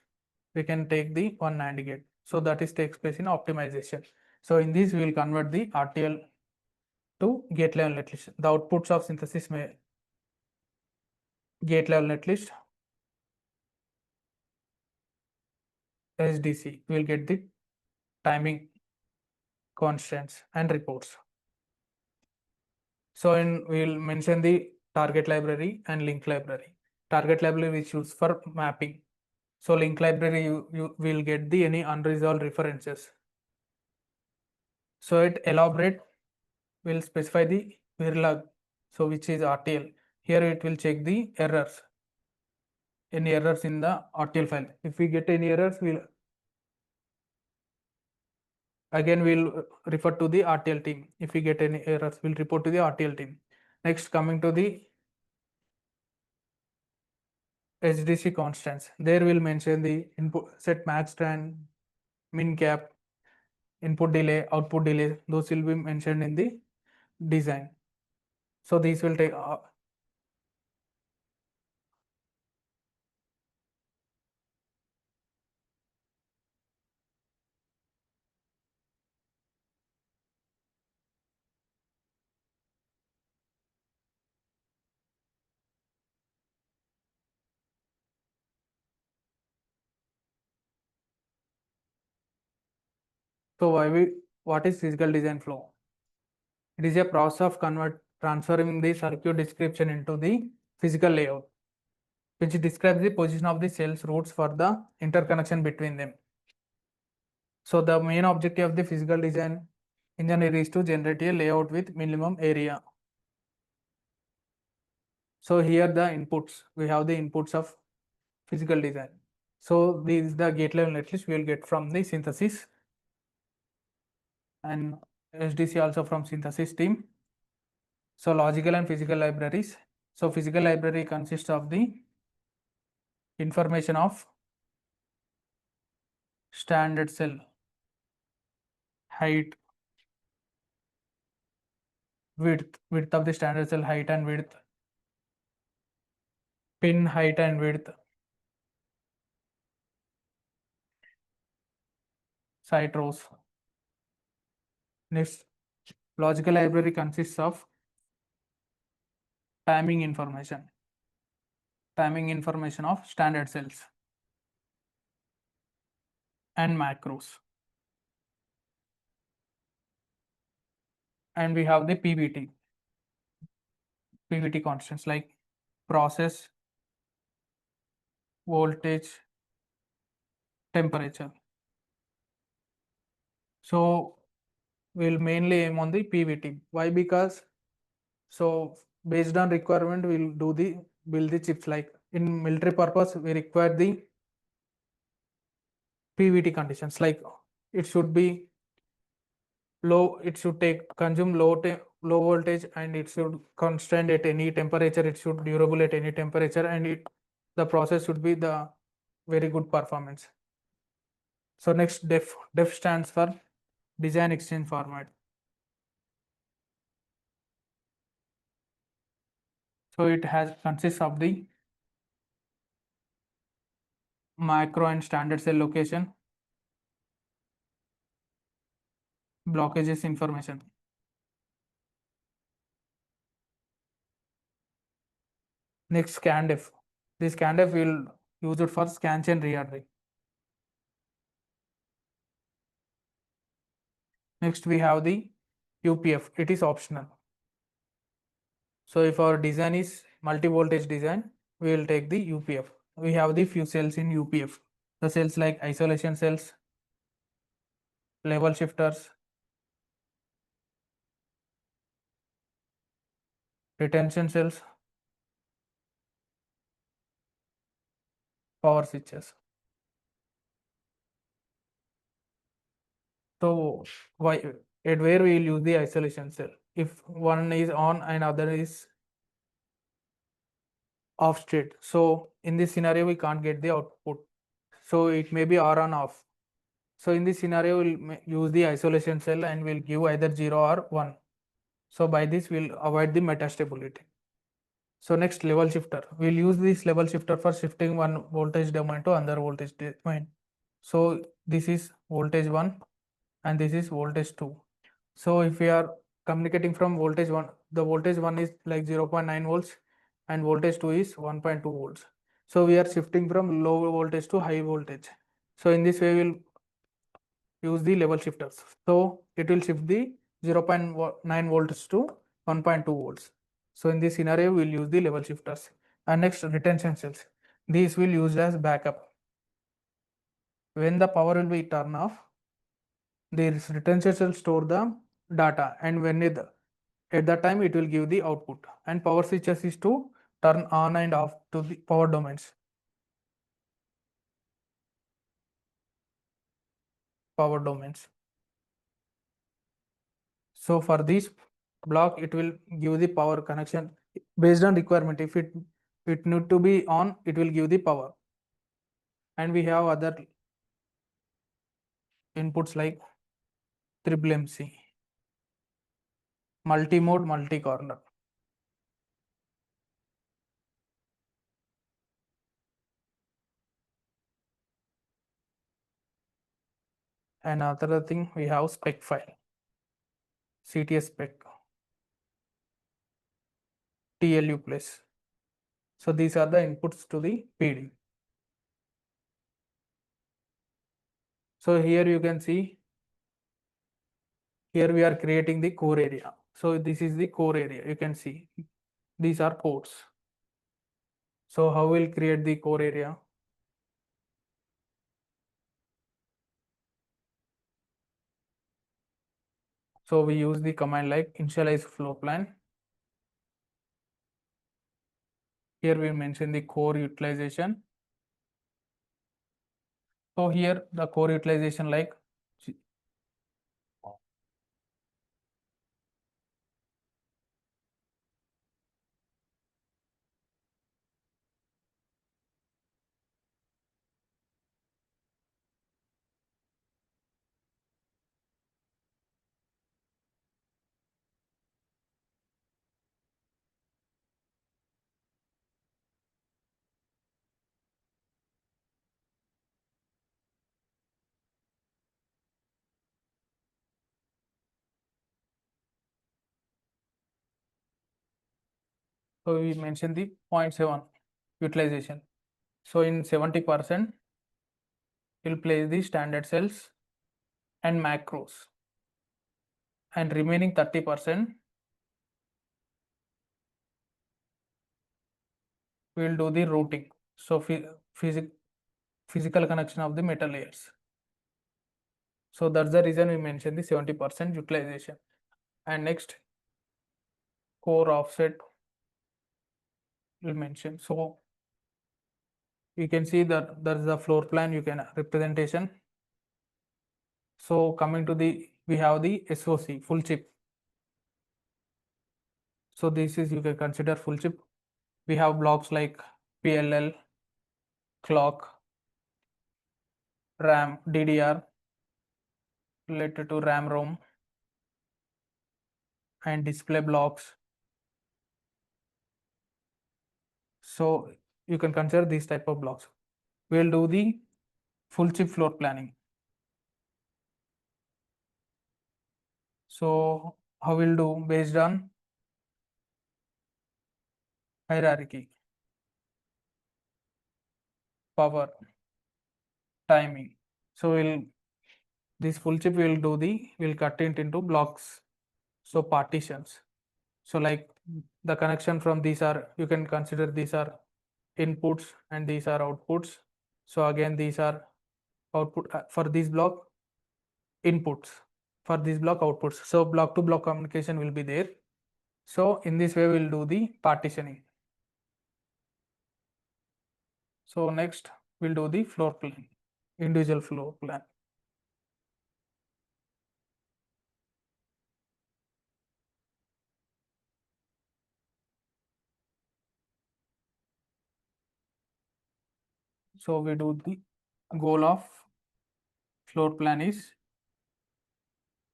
we can take the one AND gate. So that is takes place in optimization. So in this we will convert the RTL to gate level netlist. The outputs of synthesis may gate level netlist, SDC, we will get the timing constants and reports. So we will mention the target library and link library. Target library we choose for mapping. So link library you will get the any unresolved references. So it elaborate will specify the Verilog, so which is RTL. Here it will check the errors. Any errors in the RTL file. If we get any errors, we'll refer to the RTL team. If we get any errors, we'll report to the RTL team. Next, coming to the HDC constants. There we'll mention the input set max and min cap, input delay, output delay. Those will be mentioned in the design. So these will take so what is physical design flow? It is a process of transferring the circuit description into the physical layout, which describes the position of the cells routes for the interconnection between them. So the main objective of the physical design engineer is to generate a layout with minimum area. So here the inputs, we have the inputs of physical design. So this is the gate level netlist we will get from the synthesis, and SDC also from synthesis team. So logical and physical libraries. So physical library consists of the information of standard cell, height, width of the standard cell, height and width, pin height and width, site rows. Next, logical library consists of timing information of standard cells and macros. And we have the PVT constants like process, voltage, temperature. So we'll mainly aim on the PVT. Why? Because so based on requirement, we'll build the chips. Like in military purpose, we require the PVT conditions. Like it should be low, it should consume low voltage, and it should constant at any temperature. It should durable at any temperature, and the process should be the very good performance. So next, def stands for design exchange format. So it consists of the macro and standard cell location, blockages information. Next, scan-def. This scan-def will use it for scan chain reordering. Next, we have the UPF. It is optional. So if our design is multi-voltage design, we will take the UPF. We have the few cells in UPF. The cells like isolation cells, level shifters, retention cells, power switches. So where we will use the isolation cell? If one is on and other is off state. So in this scenario, we can't get the output. So it may be on off. So in this scenario, we'll use the isolation cell and we'll give either 0 or 1. So by this, we'll avoid the metastability. So next, level shifter. We'll use this level shifter for shifting one voltage domain to another voltage domain. So this is voltage 1 and this is voltage 2. So if we are communicating from voltage 1, the voltage 1 is like 0.9 volts and voltage 2 is 1.2 volts. So we are shifting from low voltage to high voltage. So in this way, we'll use the level shifters. So it will shift the 0.9 volts to 1.2 volts. So in this scenario, we'll use the level shifters. And next, retention cells. These will use as backup. When the power will be turned off, this retention cell store the data, and when at that time it will give the output. And power switches is to turn on and off to the power domains. Power domains. So for this block, it will give the power connection based on requirement. If it need to be on, it will give the power. And we have other inputs like triple MC, multi-mode, multi-corner. And another thing, we have spec file, CTS spec, TLU plus. So these are the inputs to the PD. So here you can see, here we are creating the core area. So this is the core area. You can see these are ports. So how we'll create the core area? So we use the command like initialize floor plan. Here we mention the core utilization. So here the core utilization like so we mention the 0.7 utilization. So in 70%, we'll place the standard cells and macros, and remaining 30% we'll do the routing. So physical connection of the metal layers. So that's the reason we mentioned the 70% utilization. And next, core offset we'll mention. So you can see that there is a floor plan, you can representation. So coming to the, we have the SOC, full chip. So this is, you can consider full chip. We have blocks like PLL, clock, RAM, DDR, related to RAM, ROM, and display blocks. So you can consider these type of blocks. We'll do the full chip floor planning. So how we'll do based on hierarchy, power, timing. So this full chip we'll cut it into blocks. So partitions. So like the connection from these are, you can consider these are inputs and these are outputs. So again, these are output for this block, inputs, for this block, outputs. So block to block communication will be there. So in this way, we'll do the partitioning. So next, we'll do the floor plan, individual floor plan. So we do the goal of floor plan is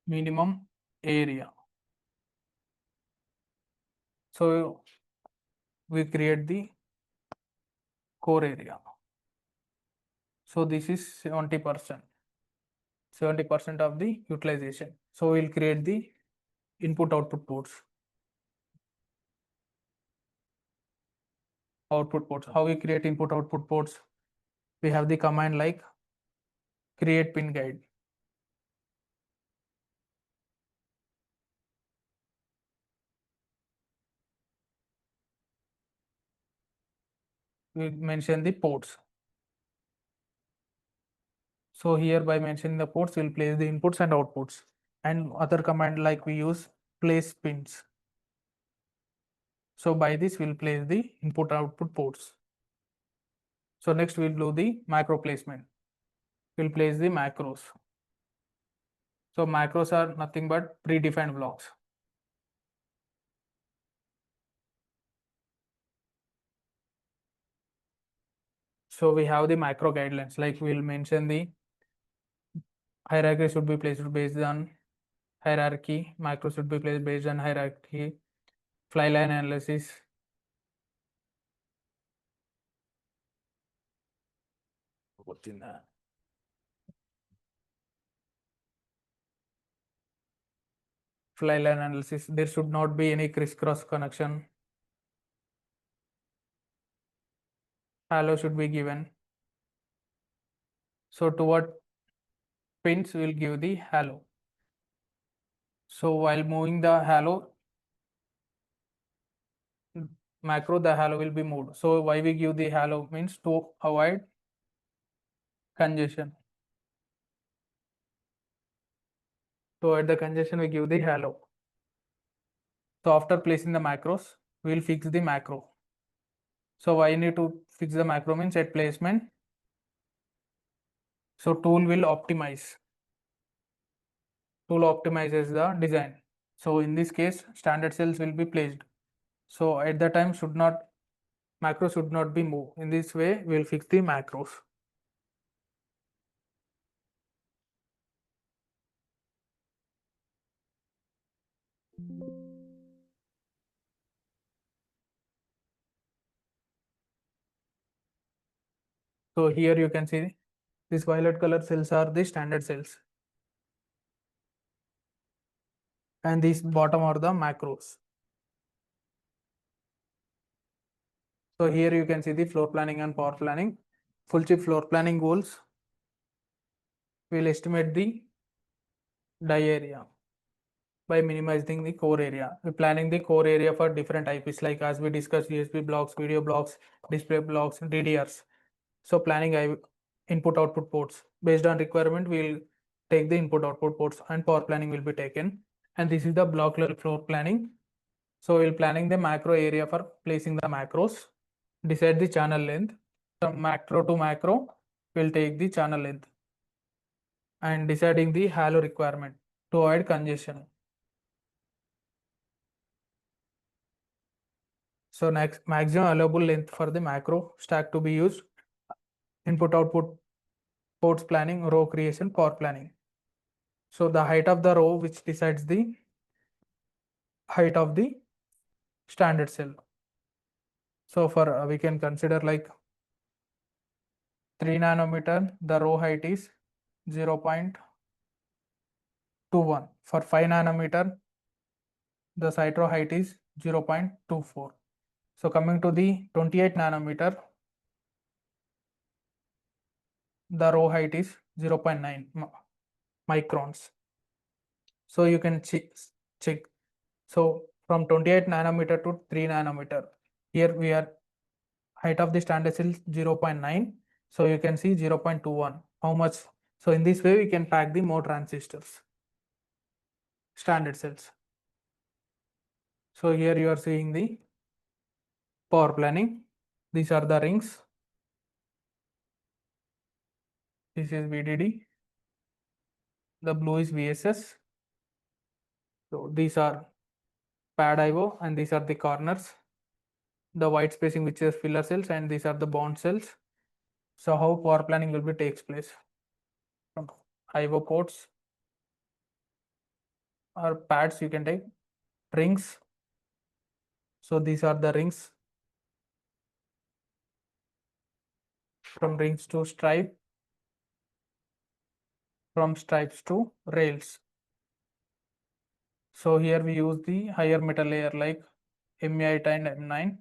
minimum area. So we create the core area. So this is 70%, 70% of the utilization. So we'll create the input output ports. Output ports. How we create input output ports? We have the command like create pin guide. We mention the ports. So here by mentioning the ports, we'll place the inputs and outputs. And other command like we use place pins. So by this we'll place the input output ports. So next we'll do the macro placement. We'll place the macros. So macros are nothing but predefined blocks. So we have the macro guidelines, like we'll mention the hierarchy should be placed based on hierarchy, macro should be placed based on hierarchy, fly line analysis. Fly line analysis, there should not be any crisscross connection. Halo should be given. So to what pins will give the halo. So while moving the halo macro, the halo will be moved. So why we give the halo means to avoid congestion. To avoid the congestion, we give the halo. So after placing the macros, we will fix the macro. So why need to fix the macro means at placement. So tool will optimize. Tool optimizes the design. So in this case, standard cells will be placed. So at the time macro should not be moved. In this way, we will fix the macros. So here you can see these violet color cells are the standard cells. And these bottom are the macros. So here you can see the floor planning and power planning. Full chip floor planning goals. We will estimate the die area by minimizing the core area. We're planning the core area for different IPs, like as we discussed, USB blocks, video blocks, display blocks, DDRs. So planning input output ports. Based on requirement, we'll take the input output ports and power planning will be taken. And this is the block level floor planning. So we'll planning the macro area for placing the macros, decide the channel length. From macro to macro, we'll take the channel length and deciding the halo requirement to avoid congestion. So next, maximum allowable length for the macro stack to be used. Input output ports planning, row creation, power planning. So the height of the row which decides the height of the standard cell. So for we can consider like 3 nanometer, the row height is 0.21. For 5 nanometer, the site row height is 0.24. So coming to the 28 nanometer, the row height is 0.9 microns. So you can check. So from 28 nanometer to 3 nanometer, here we are height of the standard cell 0.9. So you can see 0.21. How much? So in this way, we can pack the more transistors, standard cells. So here you are seeing the power planning. These are the rings. This is VDD. The blue is VSS. So these are pad IO and these are the corners. The white spacing which is filler cells and these are the bond cells. So how power planning will be takes place from IO ports or pads, you can take rings. So these are the rings. From rings to stripe, from stripes to rails. So here we use the higher metal layer like M8 and M9.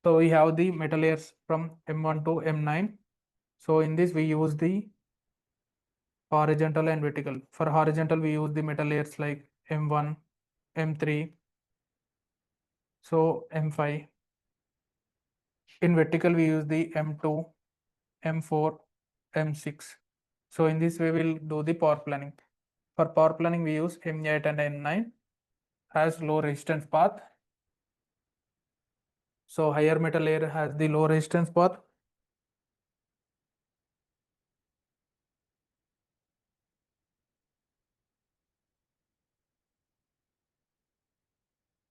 So we have the metal layers from M1 to M9. So in this we use the horizontal and vertical. For horizontal we use the metal layers like M1, M3, so M5. In vertical we use the M2, M4, M6. So in this way we'll do the power planning. For power planning we use M8 and M9 has low resistance path. So higher metal layer has the low resistance path.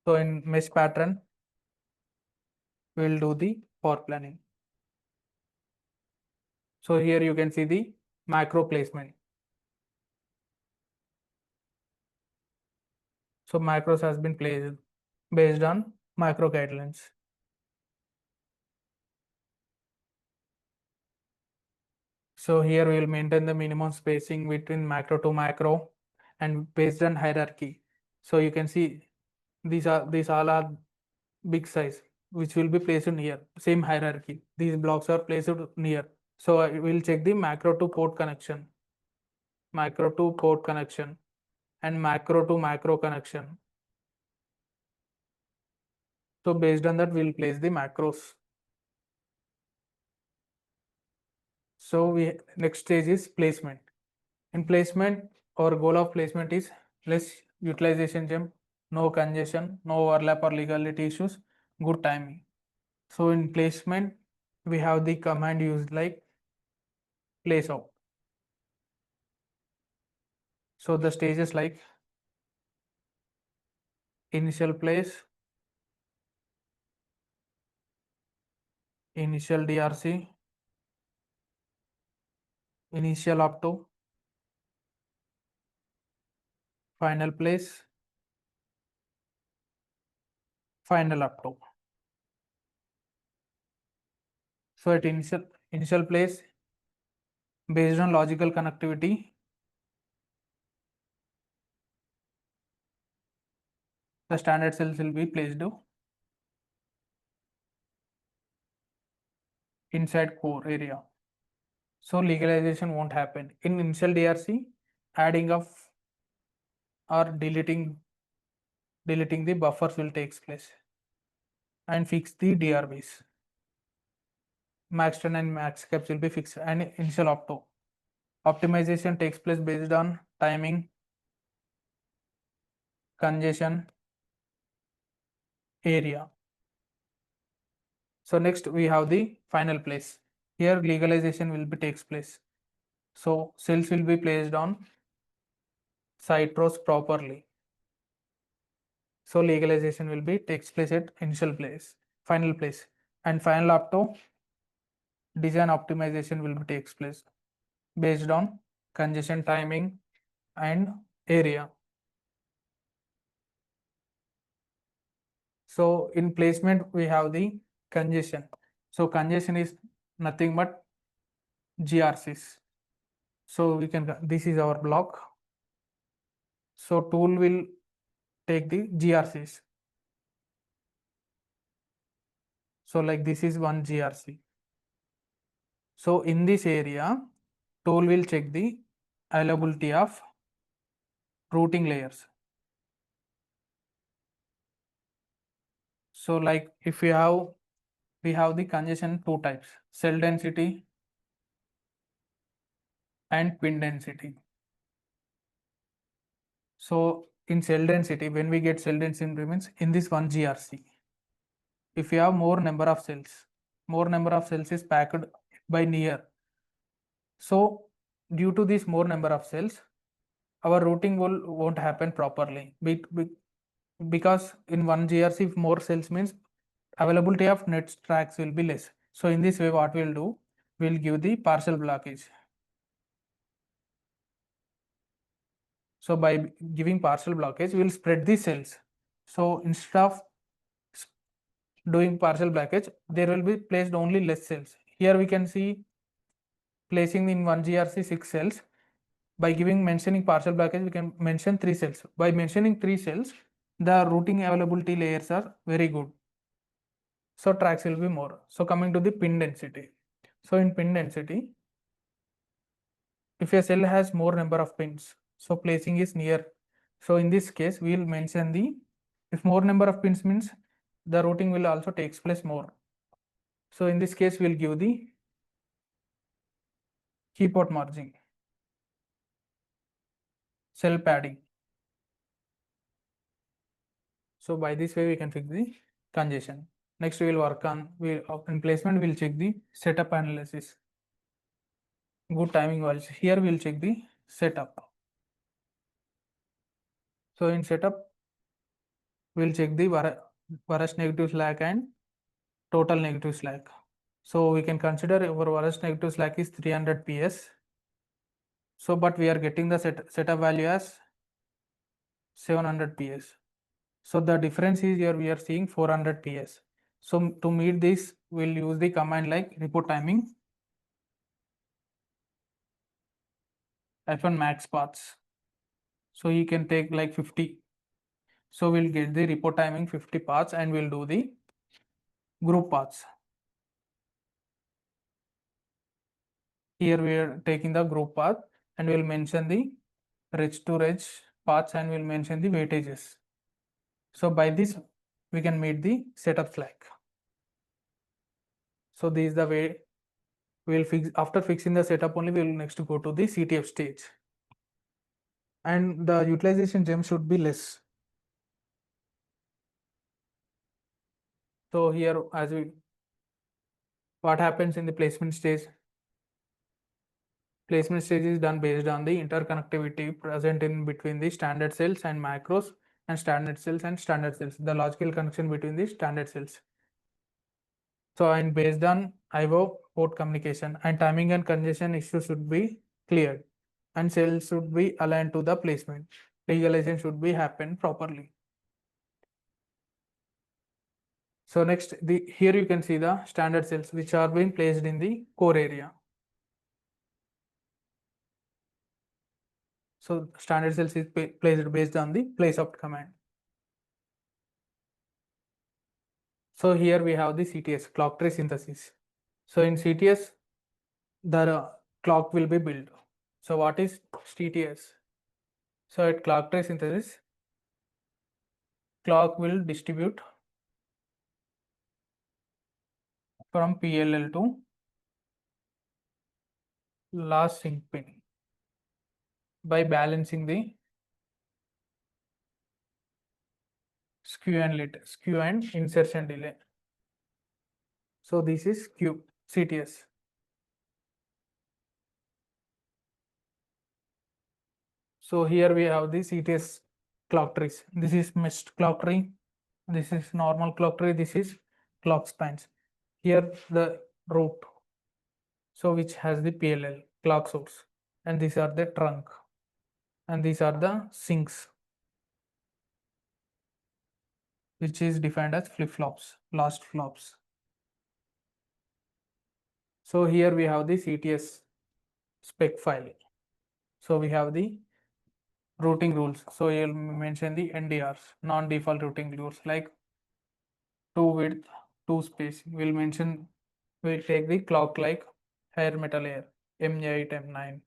So in mesh pattern, we'll do the power planning. So here you can see the macro placement. So macros has been placed based on macro guidelines. So here we will maintain the minimum spacing between macro to macro and based on hierarchy. So you can see these all are big size which will be placed near same hierarchy. These blocks are placed near. So I will check the macro to port connection, macro to port connection, and macro to macro connection. So based on that, we'll place the macros. So we next stage is placement. In placement, our goal of placement is less utilization jump, no congestion, no overlap or legality issues, good timing. So in placement, we have the command used like place out. So the stages like initial place, initial DRC, initial up to, final place, final up to. So at initial place, based on logical connectivity, the standard cells will be placed inside core area. So legalization won't happen. In initial DRC, adding of or deleting the buffers will takes place and fix the DRBs. Max 10 and max caps will be fixed and initial opto. Optimization takes place based on timing, congestion, area. So next we have the final place. Here legalization will be takes place. So cells will be placed on side rows properly. So legalization will be takes place at initial place, final place, and final up to design optimization will be takes place based on congestion timing and area. So in placement we have the congestion. So congestion is nothing but GRCs. So we can, this is our block. So tool will take the GRCs. So like this is one GRC. So in this area, tool will check the availability of routing layers. So like if we have the congestion two types, cell density and pin density. So in cell density, when we get cell density increments in this one GRC, if you have more number of cells is packed by near. So due to this more number of cells, our routing won't happen properly. Because in one GRC, if more cells means availability of net tracks will be less. So in this way, what we'll do, we'll give the partial blockage. So by giving partial blockage, we'll spread the cells. So instead of doing partial blockage, there will be placed only less cells. Here we can see placing in one GRC 6 cells. By mentioning partial blockage, we can mention 3 cells. By mentioning 3 cells, the routing availability layers are very good. So tracks will be more. So coming to the pin density. So in pin density, if a cell has more number of pins, so placing is near. So in this case, we will mention the, if more number of pins means the routing will also takes place more. So in this case, we will give the keyport merging, cell padding. So by this way, we can fix the congestion. Next, we will work on, in placement, we will check the setup analysis. Good timing wise. Here we will check the setup. So in setup, we will check the worst negative slack and total negative slack. So we can consider our worst negative slack is 300 PS. So, but we are getting the setup value as 700 PS. So the difference is here we are seeing 400 PS. So to meet this, we'll use the command like report timing F1 max paths. So you can take like 50. So we'll get the report timing 50 paths and we'll do the group paths. Here we are taking the group path and we'll mention the reg to reg paths and we'll mention the weightages. So by this we can meet the setup slack. So this is the way we'll fix. After fixing the setup only, we'll next go to the CTF stage. And the utilization gem should be less. So here what happens in the placement stage? Placement stage is done based on the interconnectivity present in between the standard cells and macros and standard cells, the logical connection between the standard cells. So and based on IO port communication and timing and congestion issues should be cleared and cells should be aligned to the placement. Legalization should be happen properly. So next, here you can see the standard cells which are being placed in the core area. So standard cells is placed based on the place opt command. So here we have the CTS, clock tree synthesis. So in CTS, the clock will be built. So what is CTS? So at clock tree synthesis, clock will distribute from PLL to last sync pin by balancing the skew and insertion delay. So this is CTS. So here we have the CTS clock trees. This is meshed clock tree. This is normal clock tree. This is clock spans. Here the root. So which has the PLL clock source, and these are the trunk, and these are the sinks, which is defined as flip-flops, last flops. So here we have the CTS spec file. So we have the routing rules. So you'll mention the NDRs, non-default routing rules, like 2 width, 2 spacing. We'll take the clock like higher metal layer, M8, M9.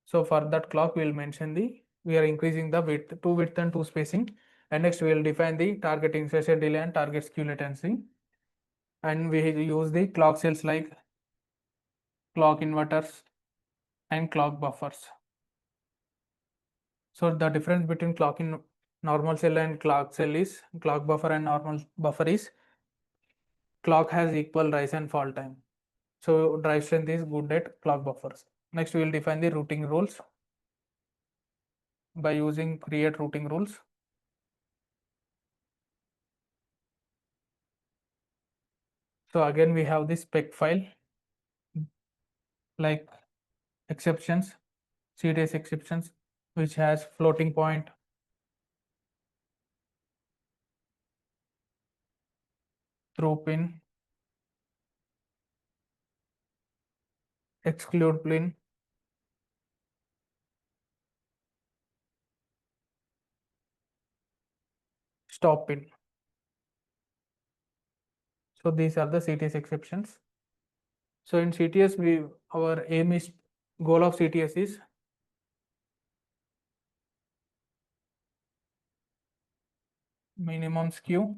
So for that clock, we are increasing the width, 2 width and 2 spacing. And next we will define the target insertion delay and target skew latency. And we use the clock cells like clock inverters and clock buffers. So the difference between clock in normal cell and clock cell is clock buffer and normal buffer is clock has equal rise and fall time. So drive strength is good at clock buffers. Next we will define the routing rules by using create routing rules. So again we have this spec file like exceptions, CTS exceptions, which has floating point, through pin, exclude pin, stop pin. So these are the CTS exceptions. So in CTS, our aim is goal of CTS is minimum skew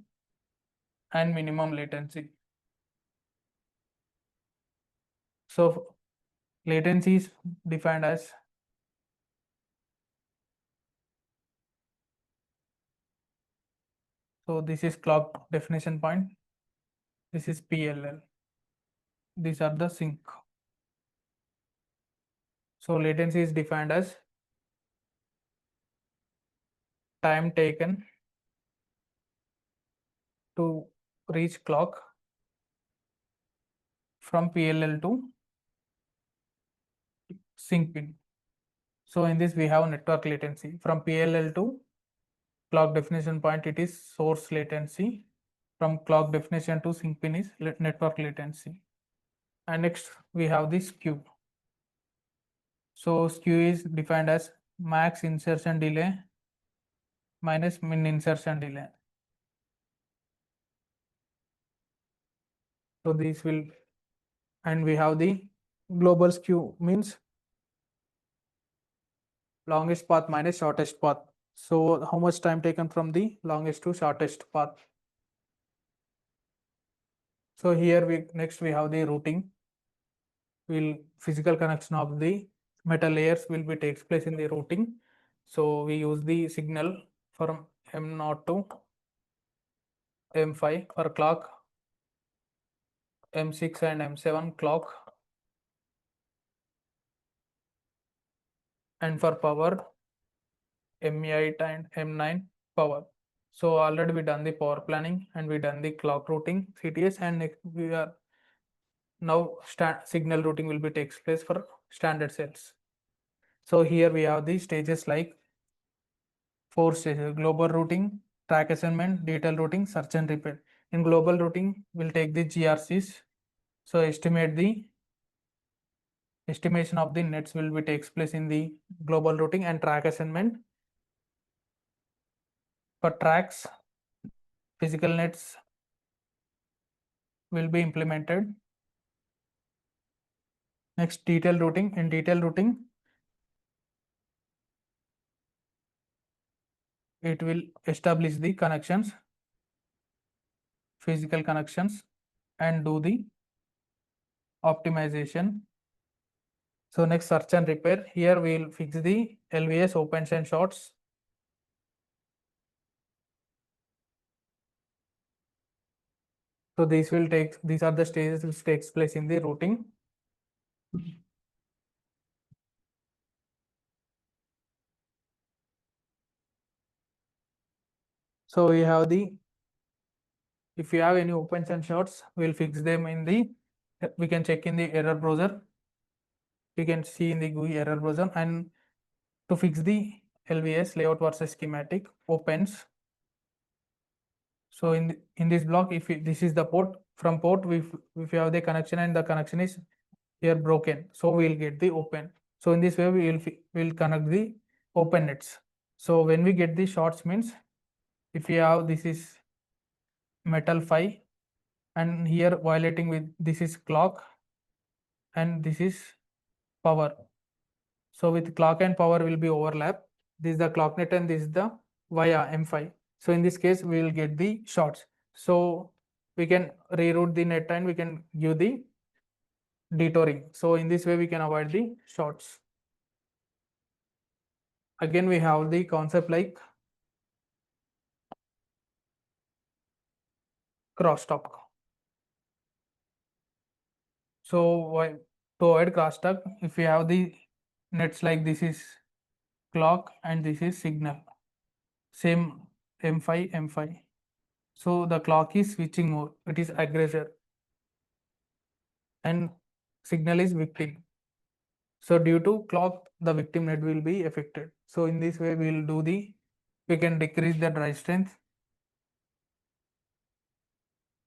and minimum latency. So latency is defined as this is clock definition point, this is PLL, these are the sync. So latency is defined as time taken to reach clock from PLL to sync pin. So in this we have network latency from PLL to clock definition point, it is source latency. From clock definition to sync pin is network latency. And next we have the skew. So skew is defined as max insertion delay minus min insertion delay. So this will, and we have the global skew means longest path minus shortest path. So how much time taken from the longest to shortest path. So here next we have the routing. Physical connection of the metal layers will be takes place in the routing. So we use the signal from M0 to M5 for clock, M6 and M7 clock, and for power M8 and M9 power. So already we done the power planning and we done the clock routing CTS, and next we are now signal routing will be takes place for standard cells. So here we have the stages like 4 stages: global routing, track assignment, detail routing, search and repair. In global routing, we'll take the GRCs. So estimation of the nets will be takes place in the global routing, and track assignment. For tracks, physical nets will be implemented. Next, detail routing. In detail routing, it will establish the connections, physical connections, and do the optimization. So next, search and repair. Here we will fix the LVS opens and shorts. So these are the stages which takes place in the routing. So we have if you have any opens and shorts, we'll fix them in we can check in the error browser. We can see in the GUI error browser, and to fix the LVS layout versus schematic opens. So in this block, this is the port, from port if you have the connection and the connection is here broken, so we'll get the open. So in this way we'll connect the open nets. So when we get the shorts means, if you have this is metal 5 and here violating with this is clock and this is power. So with clock and power will be overlap. This is the clock net and this is the via M5. So in this case we will get the shorts. So we can reroute the net and we can give the detouring. So in this way we can avoid the shorts. Again we have the concept like crosstalk. So to avoid crosstalk, if we have the nets like this is clock and this is signal, same M5 M5. So the clock is switching mode, it is aggressor, and signal is victim. So due to clock, the victim net will be affected. So in this way we can decrease the drive strength.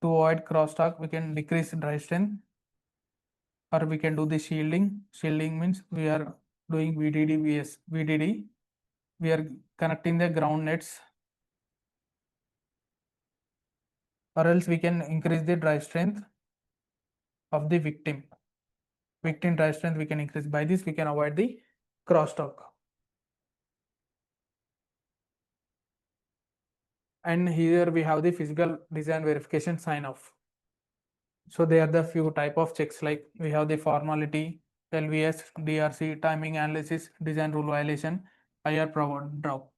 To avoid crosstalk, we can decrease drive strength, or we can do the shielding. Shielding means we are doing VDD vs VDD. We are connecting the ground nets, or else we can increase the drive strength of the victim. victim drive strength we can increase. By this we can avoid the crosstalk. And here we have the physical design verification sign off. So they are the few type of checks, like we have the formality, LVS, DRC, timing analysis, design rule violation, IR power drop.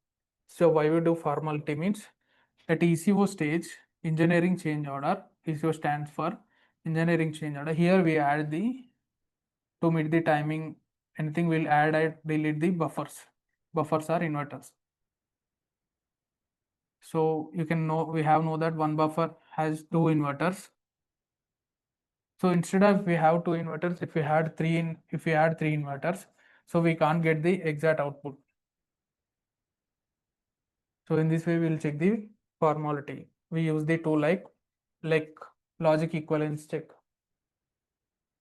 So why we do formality means at ECO stage, engineering change order, ECO stands for engineering change order. Here we add the, to meet the timing, anything we'll add and delete the buffers. Buffers are inverters. So you can know, we have know that one buffer has two inverters. So instead of we have two inverters, if we had if we add three inverters, so we can't get the exact output. So in this way, we'll check the formality. We use the tool like logic equivalence check.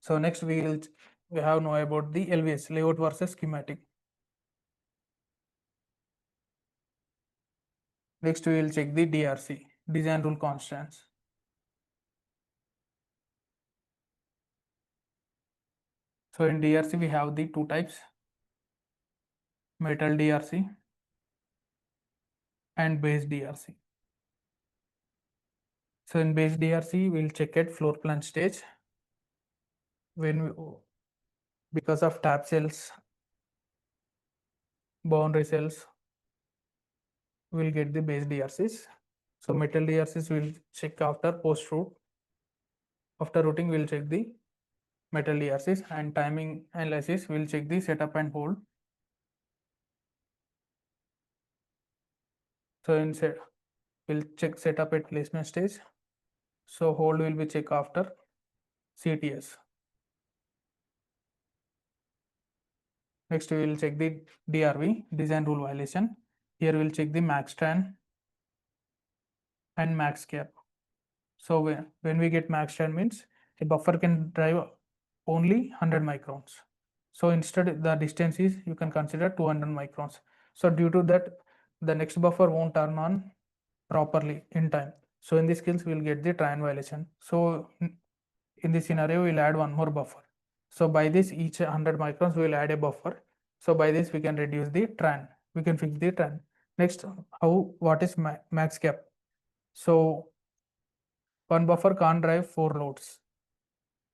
So next we have know about the LVS, layout versus schematic. Next we will check the DRC, design rule constants. So in DRC we have the two types, metal DRC and base DRC. So in base DRC we'll check at floor plan stage when we, because of tap cells, boundary cells, we'll get the base DRCs. So metal DRCs will check after post route. After routing, we'll check the metal DRCs, and timing analysis, we'll check the setup and hold. So in set, we'll check setup at placement stage. So hold will be check after CTS. Next, we will check the DRV, design rule violation. Here we'll check the max strand and max cap. So when we get max strand means a buffer can drive only 100 microns. So instead the distance is, you can consider 200 microns. So due to that, the next buffer won't turn on properly in time. So in this case, we'll get the triangle violation. So in this scenario, we'll add one more buffer. So by this, each 100 microns, we'll add a buffer. So by this, we can reduce the trend. We can fix the trend. Next, what is max cap? So one buffer can't drive 4 loads.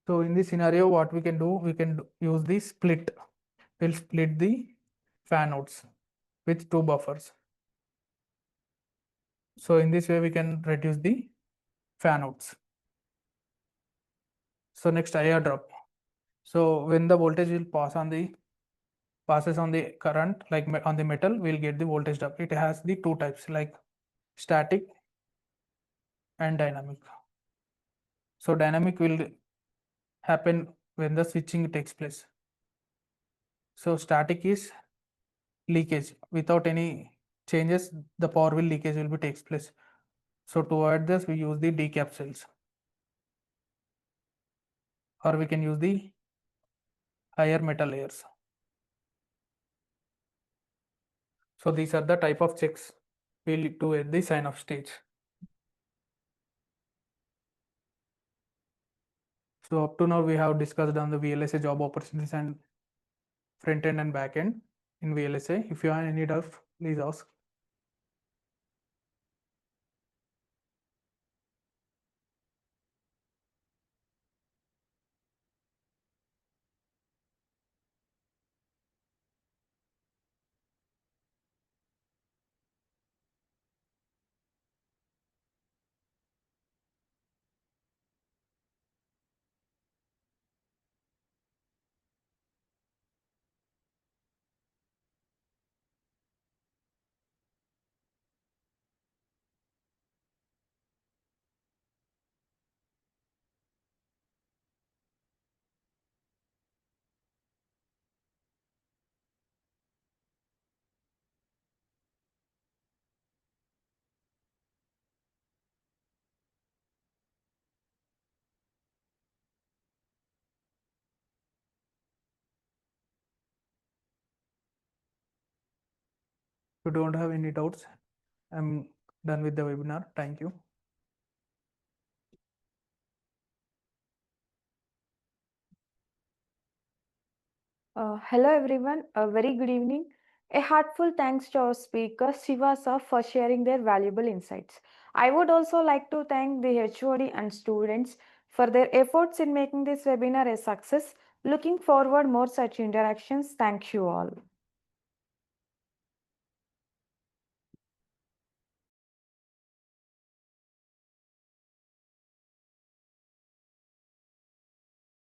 So in this scenario, what we can do, we can use the split. We'll split the fan outs with 2 buffers. So in this way, we can reduce the fan outs. So next, IR drop. So when the voltage will passes on the current, like on the metal, we'll get the voltage drop. It has the two types, like static and dynamic. So dynamic will happen when the switching takes place. So static is leakage. Without any changes, the power will leakage will be takes place. So to avoid this, we use the decap cells, or we can use the higher metal layers. So these are the type of checks we'll do at the sign off stage. So up to now we have discussed on the VLSA job opportunities and front end and back end in VLSA. If you have any doubts, please ask. If you don't have any doubts, I'm done with the webinar. Thank you. Hello everyone, a very good evening. A heartful thanks to our speaker Siva Sai for sharing their valuable insights. I would also like to thank the HOD and students for their efforts in making this webinar a success. Looking forward more such interactions. Thank you all.